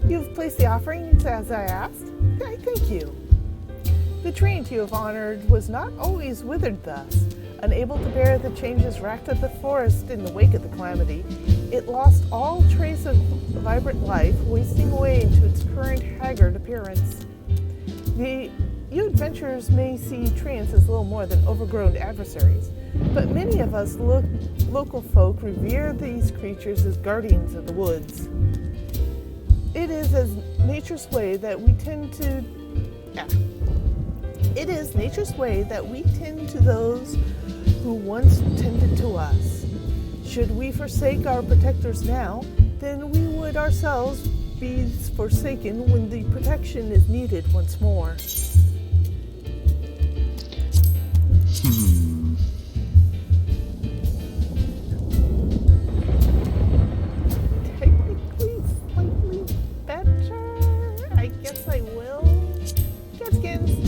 You've placed the offerings as I asked. I thank you. The treant you have honored was not always withered thus. Unable to bear the changes racked at the forest in the wake of the calamity, it lost all trace of vibrant life, wasting away into its current haggard appearance. You adventurers may see treants as little more than overgrown adversaries, but many of us local folk revere these creatures as guardians of the woods. It is nature's way that we tend to those who once tended to us. Should we forsake our protectors now, then we would ourselves be forsaken when the protection is needed once more. Technically slightly better. I guess I will. Judskins.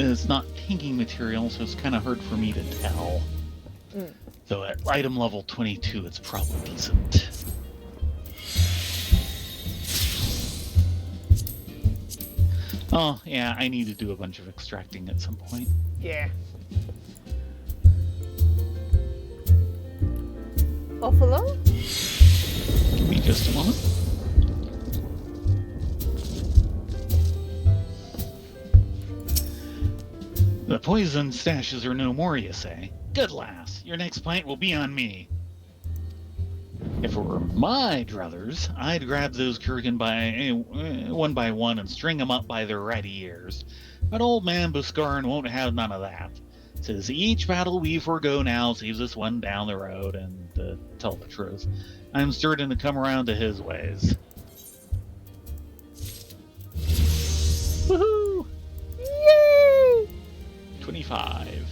It's not tanking material, so it's kind of hard for me to tell. Though at item level 22, it's probably decent. Oh, yeah, I need to do a bunch of extracting at some point. Yeah. Buffalo? Give me just a moment. The poison stashes are no more, you say? Good lass, your next pint will be on me. If it were my druthers, I'd grab those Kurgan one by one and string them up by their ratty ears. But old man Buscarin won't have none of that. Says each battle we forego now saves us one down the road, and to tell the truth, I'm starting to come around to his ways. Woohoo! Yay! 25.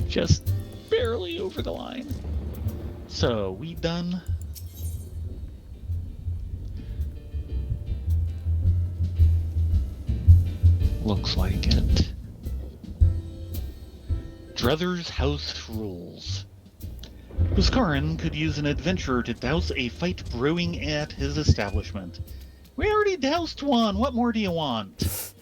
Just barely over the line. So, we done? Looks like it. Druthers' house rules. Buscarin could use an adventurer to douse a fight brewing at his establishment. We already doused one. What more do you want?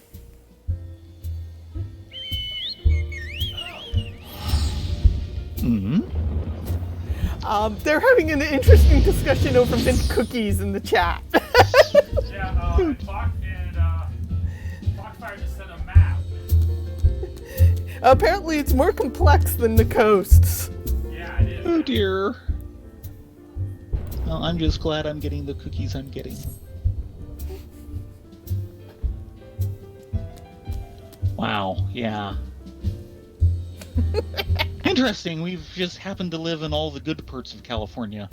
They're having an interesting discussion over mint cookies in the chat. Yeah, Foxfire just sent a map. Apparently it's more complex than the coasts. Yeah, it is. Oh dear. Well, I'm just glad I'm getting the cookies I'm getting. Wow, yeah. Interesting, we've just happened to live in all the good parts of California.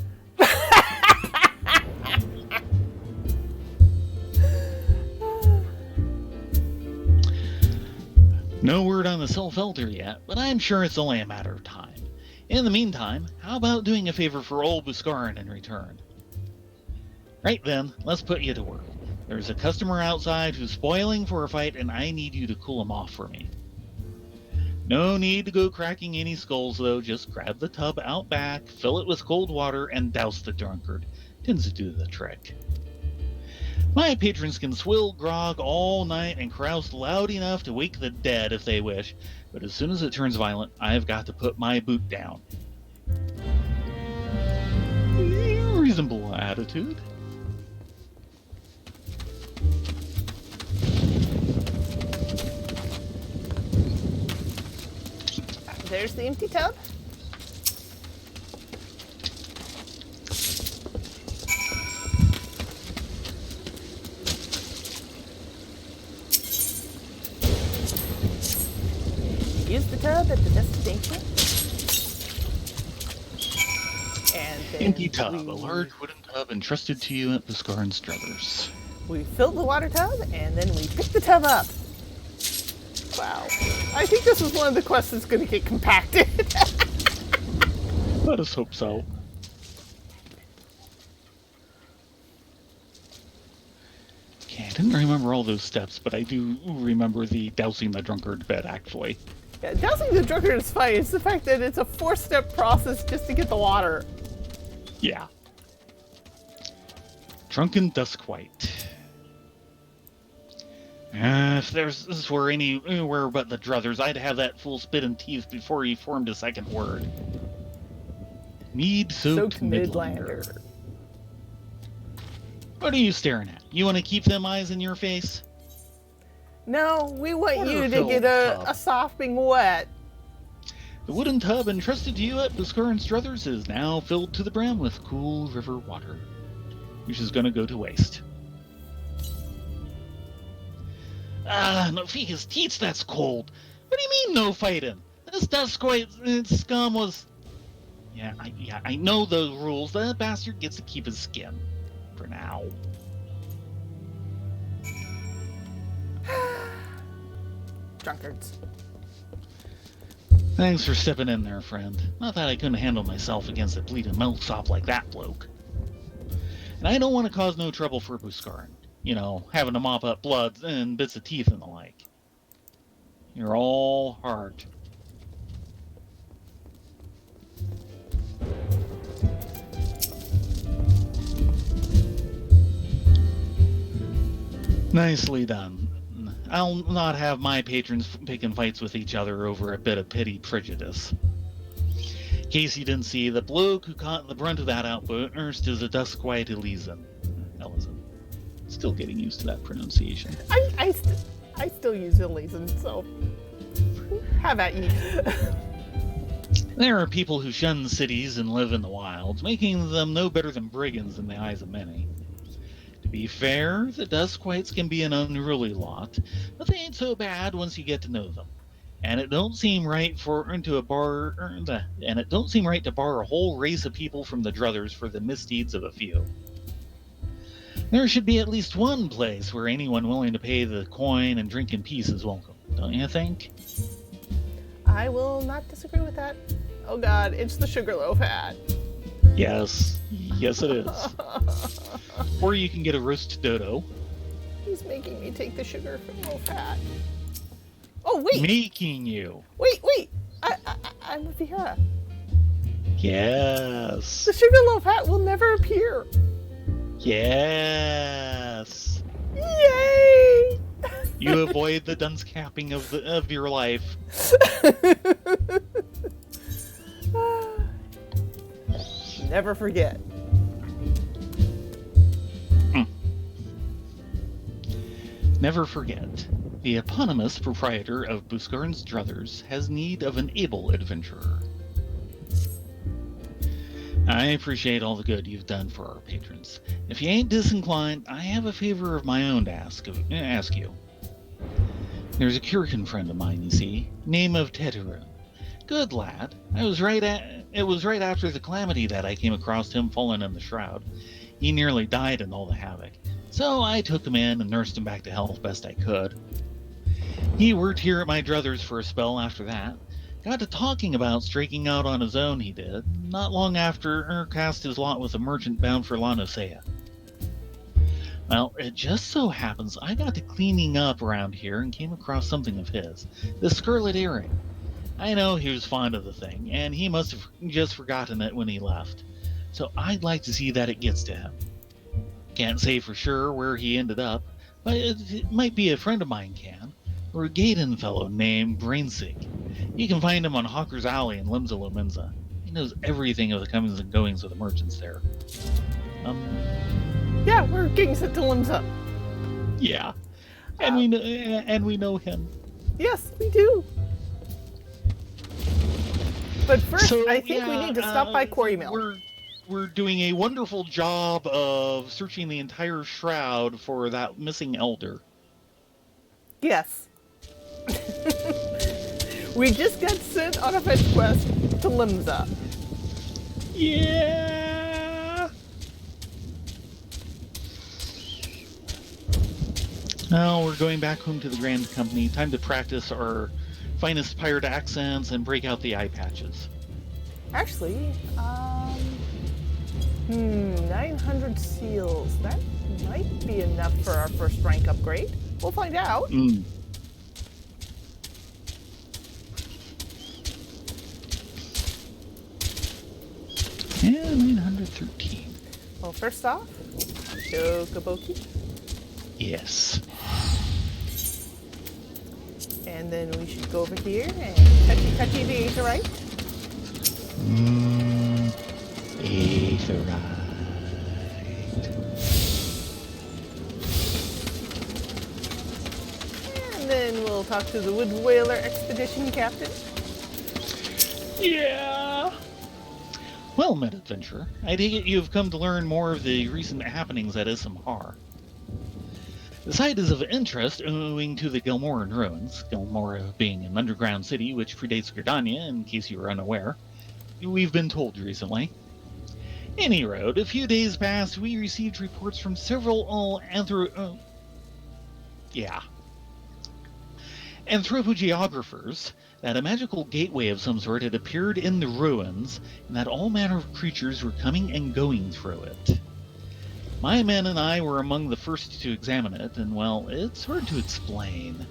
No word on the Self-Elder yet, but I'm sure it's only a matter of time. In the meantime, how about doing a favor for old Buscarin in return? Right then, let's put you to work. There's a customer outside who's spoiling for a fight, and I need you to cool him off for me. No need to go cracking any skulls, though. Just grab the tub out back, fill it with cold water, and douse the drunkard. Tends to do the trick. My patrons can swill grog all night and carouse loud enough to wake the dead if they wish, but as soon as it turns violent, I've got to put my boot down. Reasonable attitude. There's the empty tub. Use the tub at the destination. And then Empty tub, a large wooden tub entrusted to you at Buscarin's Druthers. we filled the water tub, and then we picked the tub up. Wow. I think this is one of the quests that's going to get compacted. Let us hope so. Okay, I didn't remember all those steps, but I do remember the dousing the drunkard bit, actually. Yeah, dousing the drunkard is fine. It's the fact that it's a 4-step process just to get the water. Yeah. Drunken Duskwhite. If this were anywhere but the druthers, I'd have that fool spit in teeth before he formed a second word. Mead-soaked Midlander. What are you staring at? You want to keep them eyes in your face? No, we want you to Water-filled get tub. a sopping wet. The wooden tub entrusted to you at Buscar & Struthers is now filled to the brim with cool river water, which is going to go to waste. No fee's teats, that's cold. What do you mean no fighting? This Duskwite scum was... Yeah, I know those rules. The bastard gets to keep his skin. For now. Drunkards. Thanks for stepping in there, friend. Not that I couldn't handle myself against a bleeding milksop like that bloke. And I don't want to cause no trouble for Buscar. You know, having to mop up blood and bits of teeth and the like. You're all heart. Nicely done. I'll not have my patrons picking fights with each other over a bit of petty prejudice. In case you didn't see, the bloke who caught the brunt of that outburst is a Duskwite Ellison. Still getting used to that pronunciation. I still use Elysian, so have at ye. There are people who shun cities and live in the wilds, making them no better than brigands in the eyes of many. To be fair, the Duskwites can be an unruly lot, but they ain't so bad once you get to know them. And it don't seem right to bar a whole race of people from the druthers for the misdeeds of a few. There should be at least one place where anyone willing to pay the coin and drink in peace is welcome, don't you think? I will not disagree with that. Oh God, it's the Sugarloaf hat. Yes it is. Or you can get a roast dodo. He's making me take the Sugarloaf hat. Oh wait! Making you. Wait! I'm with Hare. Yes. The Sugarloaf hat will never appear. Yes. Yay! You avoid the dunce capping of your life. Never forget. Never forget. The eponymous proprietor of Buscar's Druthers has need of an able adventurer. I appreciate all the good you've done for our patrons. If you ain't disinclined, I have a favor of my own to ask you. There's a Curican friend of mine, you see, name of Teteru. Good lad. It was right after the calamity that I came across him fallen in the shroud. He nearly died in all the havoc. So I took him in and nursed him back to health best I could. He worked here at my druthers for a spell after that. Got to talking about striking out on his own, he did. Not long after, cast his lot with a merchant bound for Eorzea. Well, it just so happens I got to cleaning up around here and came across something of his. The scarlet earring. I know he was fond of the thing, and he must have just forgotten it when he left. So I'd like to see that it gets to him. Can't say for sure where he ended up, but it might be a friend of mine can. Or a Gaiden fellow named Brainsig. You can find him on Hawker's Alley in Limsa Lominsa. He knows everything of the comings and goings of the merchants there. Yeah, we're getting sent to Limsa. Yeah. And we know him. Yes, we do. But first, I think we need to stop by Quarry Mill. We're doing a wonderful job of searching the entire shroud for that missing elder. Yes. We just got sent on a fetch quest to Limsa. Yeah. Now we're going back home to the Grand Company. Time to practice our finest pirate accents and break out the eye patches. Actually, 900 seals. That might be enough for our first rank upgrade. We'll find out. Yeah, 913. Well, first off, Chocoboki. Yes. And then we should go over here and touchy the Aetherite. Aetherite. And then we'll talk to the Wood Whaler Expedition Captain. Yeah. Well, mid-adventurer, I take it you have come to learn more of the recent happenings at Hare. The site is of interest owing to the Gilmoran ruins, Gilmora being an underground city which predates Gridania, in case you were unaware. We've been told recently. Any road, a few days past, we received reports from several anthropogeographers that a magical gateway of some sort had appeared in the ruins, and that all manner of creatures were coming and going through it. My men and I were among the first to examine it, and well, it's hard to explain.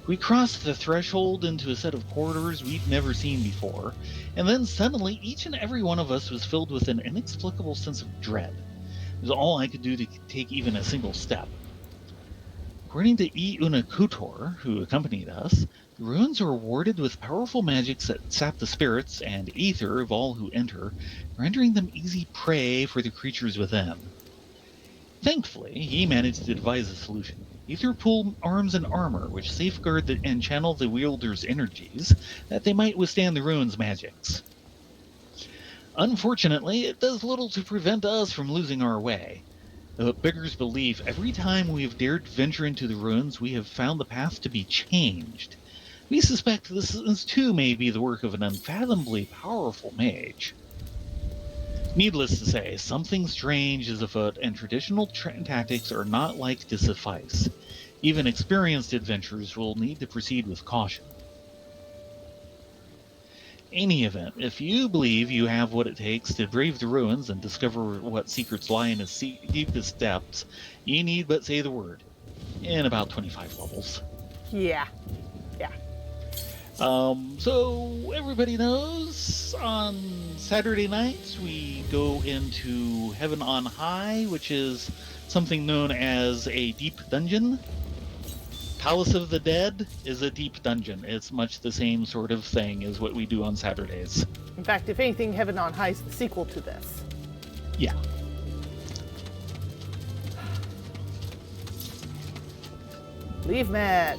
We crossed the threshold into a set of corridors we'd never seen before, and then suddenly each and every one of us was filled with an inexplicable sense of dread. It was all I could do to take even a single step. According to Kutor, who accompanied us, the ruins are warded with powerful magics that sap the spirits and ether of all who enter, rendering them easy prey for the creatures within. Thankfully, he managed to devise a solution. Ether pool arms and armor which safeguard and channel the wielder's energies, that they might withstand the ruins' magics. Unfortunately, it does little to prevent us from losing our way. Though it beggars belief, every time we have dared venture into the ruins, we have found the path to be changed. We suspect this too may be the work of an unfathomably powerful mage. Needless to say, something strange is afoot, and traditional tactics are not like to suffice. Even experienced adventurers will need to proceed with caution. Any event, if you believe you have what it takes to brave the ruins and discover what secrets lie in its deepest depths, you need but say the word. In about 25 levels. Yeah. So everybody knows, on Saturday nights we go into Heaven on High, which is something known as a deep dungeon. Palace of the Dead is a deep dungeon. It's much the same sort of thing as what we do on Saturdays. In fact, if anything, Heaven on High is the sequel to this. Yeah. Leave Matt.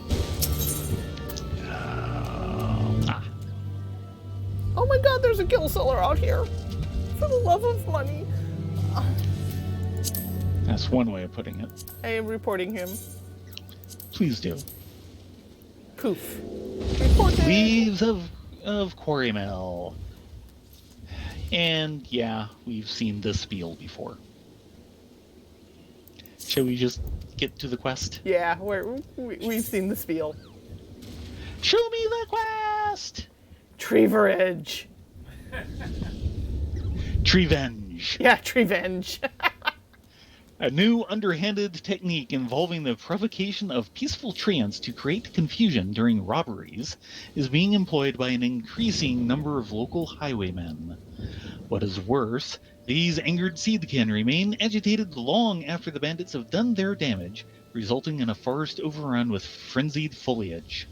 Oh my god, there's a kill seller out here. For the love of money. That's one way of putting it. I am reporting him. Please do. Poof. Reported. Leaves of Quarrymill. And yeah, we've seen this spiel before. Shall we just get to the quest? Yeah, we've seen the spiel. Show me the quest! Treeverage. Treevenge. Yeah, Treevenge. A new underhanded technique involving the provocation of peaceful treants to create confusion during robberies is being employed by an increasing number of local highwaymen. What is worse, these angered seedkin remain agitated long after the bandits have done their damage, resulting in a forest overrun with frenzied foliage.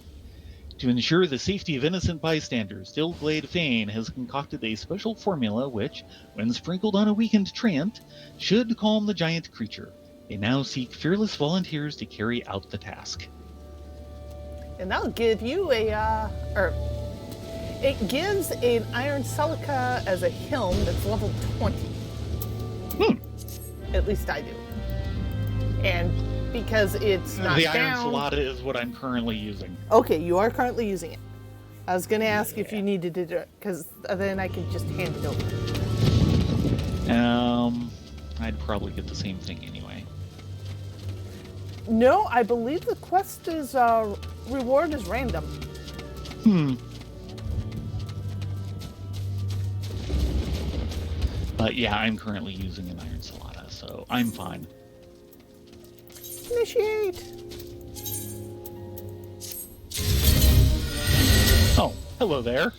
To ensure the safety of innocent bystanders, Dillglade Fane has concocted a special formula which, when sprinkled on a weakened treant, should calm the giant creature. They now seek fearless volunteers to carry out the task. And that'll give you it gives an Iron Celica as a helm that's level 20. At least I do. And because it's not the down... Iron Solata is what I'm currently using. Okay, you are currently using it. I was going to ask if you needed to do it, because then I could just hand it over. I'd probably get the same thing anyway. No, I believe the quest is, reward is random. But yeah, I'm currently using an Iron Solata, so I'm fine. Initiate! Oh, hello there.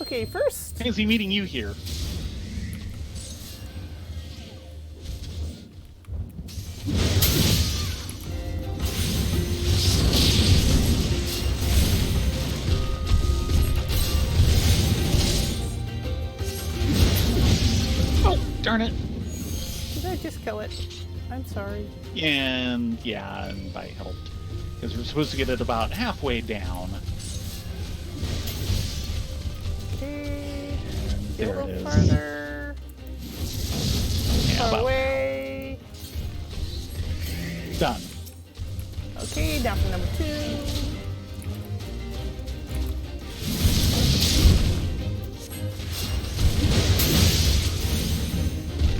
Okay, first... Fancy meeting you here. Darn it. Did I just kill it? I'm sorry. And I helped. Because we're supposed to get it about halfway down. Okay. And Get a there it little is. farther. Yeah, Far about away. done. Okay, down to number 2.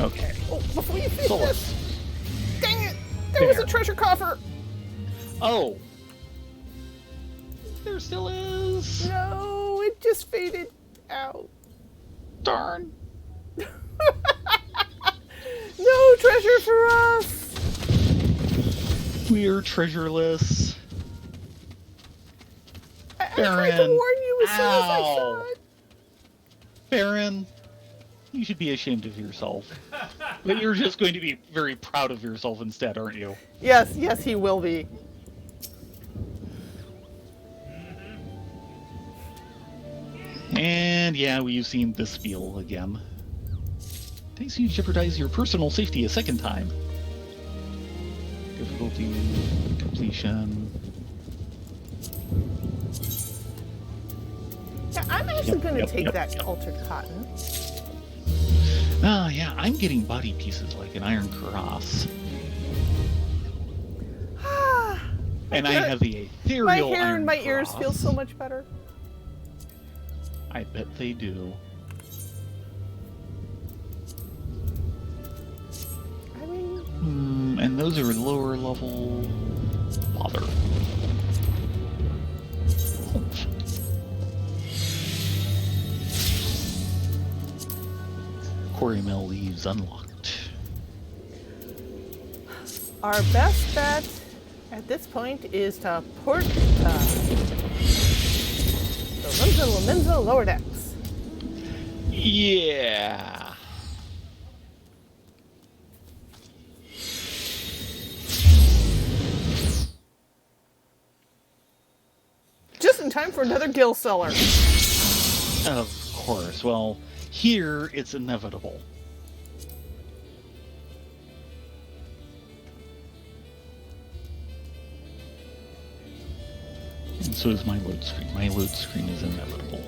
Okay. Oh, before you finish Solar. this! Dang it! There was a There. treasure coffer! Oh! There still is! No, it just faded out. Darn! No treasure for us! We're treasureless. I tried to Baron. warn you as soon as I saw Ow. it. Baron, you should be ashamed of yourself. But you're just going to be very proud of yourself instead, aren't you? Yes, yes, he will be. And yeah, we've seen this spiel again. Thanks, you jeopardize your personal safety a second time. Difficulty, completion. Yeah, I'm actually going to take Yep. that altered cotton. Ah, yeah, I'm getting body pieces like an iron cross. And I have the ethereal My hair iron and my ears cross. feel so much better. I bet they do. I mean, And those are lower level. Bother. Quarry mill leaves unlocked. our best bet at this point is to port the Limsa lower decks. Yeah. Just in time for another gill cellar. Of course. Well, here it's inevitable. And so is my load screen. My load screen is inevitable.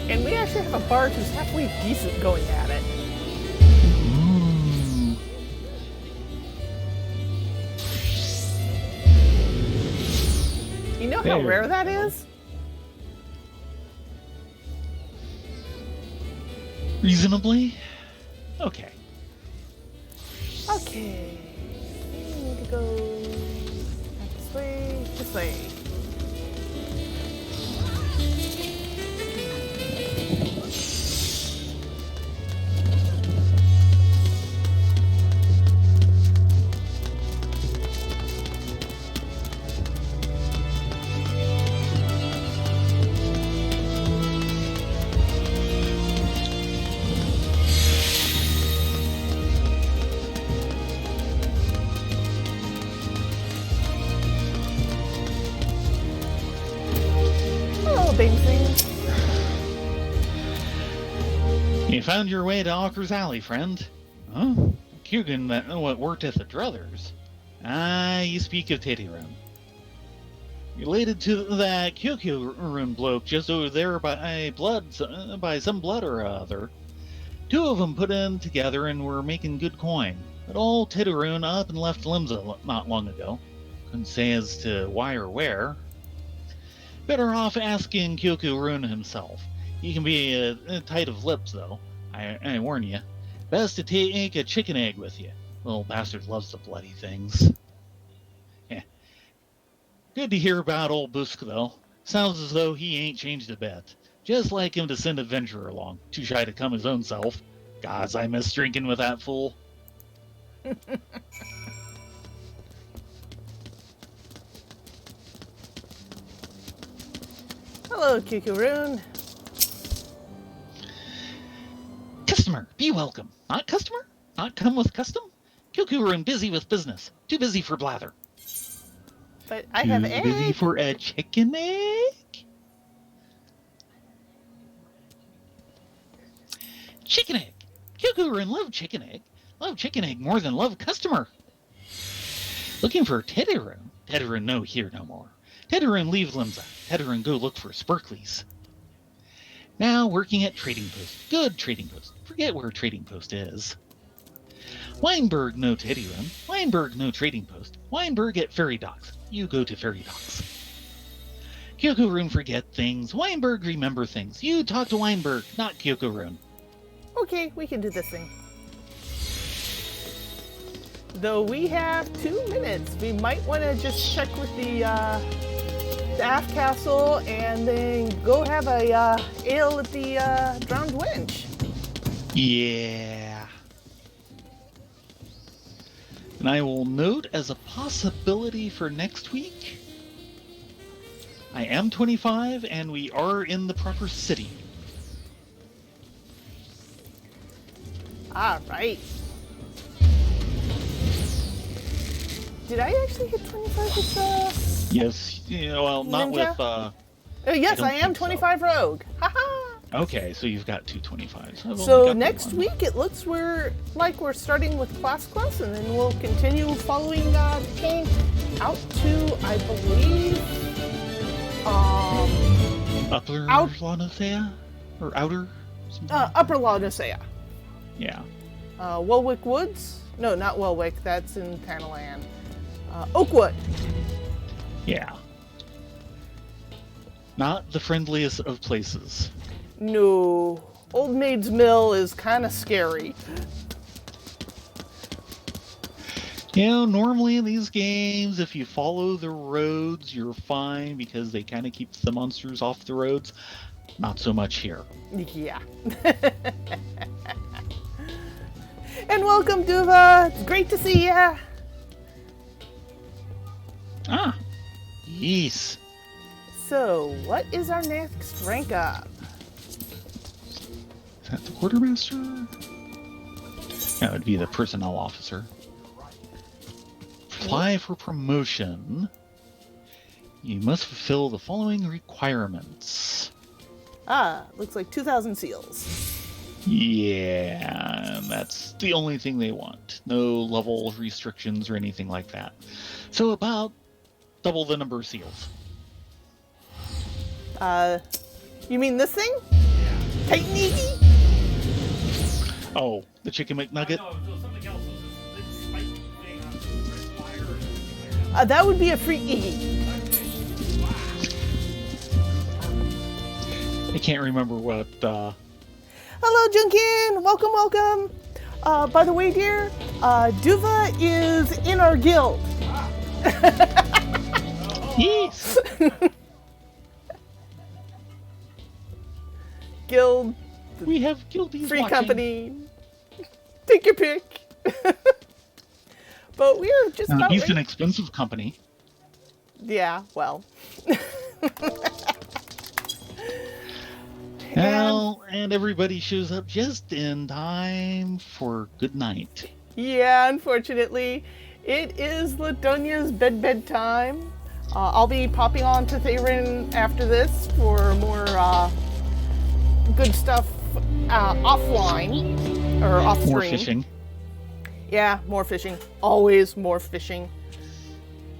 And we actually have a bard who's halfway decent going at it. Mm. You know how There rare we that go. is? Reasonably? Okay. Okay. We need to go back this way, this way. Hello, big thing. You found your way to Auker's Alley, friend. Huh? Kugan that what worked at the Druthers. Ah, you speak of Titirum. Related to that Kyokyo bloke just over there by some blood or other. Two of them put in together and were making good coin. But old Titirum up and left Limsa not long ago. Couldn't say as to why or where. Better off asking Kyokyo himself. He can be tight of lips, though. I warn you. Best to take a chicken egg with you. Little bastard loves the bloody things. Good to hear about old Busk, though. Sounds as though he ain't changed a bit. Just like him to send a venturer along. Too shy to come his own self. Gods, I miss drinking with that fool. Hello, Kukuroon. Customer, be welcome. Not customer? Not come with custom? Kyoku-run busy with business. Too busy for blather. But I have egg. Too busy for a chicken egg? Chicken egg. Kyoku-run love chicken egg. Love chicken egg more than love customer. Looking for Teddy-run. Teddy-run no here no more. Teddy-run leave Limsa. Teddy-run go look for Sparklies. Now working at Trading Post. Good Trading Post. Forget where Trading Post is. Weinberg no Teddy-run. Weinberg no Trading Post. Weinberg at Ferry Docks. You go to Ferry Docks. Kyoku-run forget things. Weinberg remember things. You talk to Weinberg, not Kyoku-run. Okay, we can do this thing. Though we have 2 minutes, we might want to just check with the aft castle and then go have a ale at the Drowned Wench. Yeah. And I will note as a possibility for next week, I am 25 and we are in the proper city. All right. Did I actually hit 25 with Yes, well, not Ninja? with Oh, yes, I I don't am think so. 25 rogue. Haha. Okay, so you've got 2 25s. I've only So got the next one. week it looks we're starting with Class Quest, and then we'll continue following the chain out to, I believe, Upper out- Lanosea? Or outer? Something? Upper Laodicea. Yeah. Welwick Woods? No, not Welwick. That's in Tanalan. Oakwood. Yeah. Not the friendliest of places. No. Old Maid's Mill is kind of scary. Normally in these games, if you follow the roads, you're fine because they kind of keep the monsters off the roads. Not so much here. Yeah. And welcome, Duva. It's great to see ya. Ah. Yes. So, what is our next rank up? Is that the quartermaster? That would be the personnel officer. Apply for promotion. You must fulfill the following requirements. Looks like 2,000 seals. Yeah, that's the only thing they want. No level restrictions or anything like that. So about double the number of seals. You mean this thing? Titan Easy? Oh, the chicken McNugget? No, so something else. This spike thing on the fire or something like that. That would be a free Iggy. I can't remember what. Hello, Junkin! Welcome, welcome! By the way, dear, Duva is in our guild. Yes. Guild, We have guildies free watching. company. Take your pick. But we're just about He's ready. an expensive company. Yeah, well. Well, and everybody shows up just in time for good night. Yeah, unfortunately, it is Ladonia's bedtime. I'll be popping on to Theron after this for more good stuff offline or off stream. More fishing. Yeah, more fishing. Always more fishing.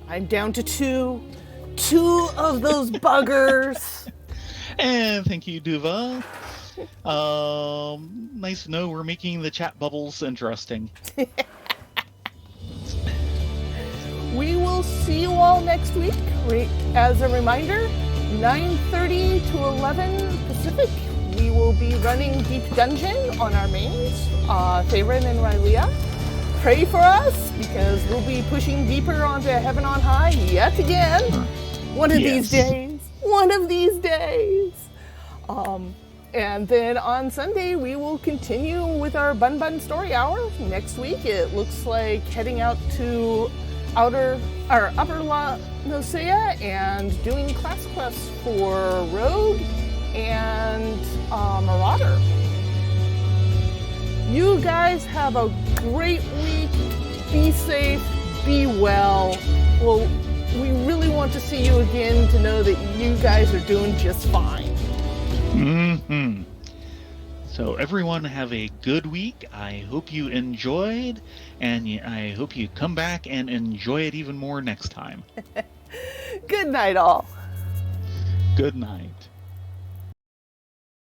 I'm down to two of those buggers. And thank you, Duva. Nice to know we're making the chat bubbles interesting. We will see you all next week. As a reminder, 9:30 to 11 Pacific, we will be running Deep Dungeon on our mains, Theron and Rylea. Pray for us, because we'll be pushing deeper onto Heaven on High yet again. One of these days. One of these days. And then on Sunday, we will continue with our Bun Bun Story Hour. Next week, it looks like heading out to Upper La Nosea and doing class quests for Rogue and Marauder. guys have a great week. Be safe, be well. Well, we really want to see you again to know that you guys are doing just fine. Mm-hmm. So everyone have a good week. I hope you enjoyed, and I hope you come back and enjoy it even more next time. Good night, all. Good night.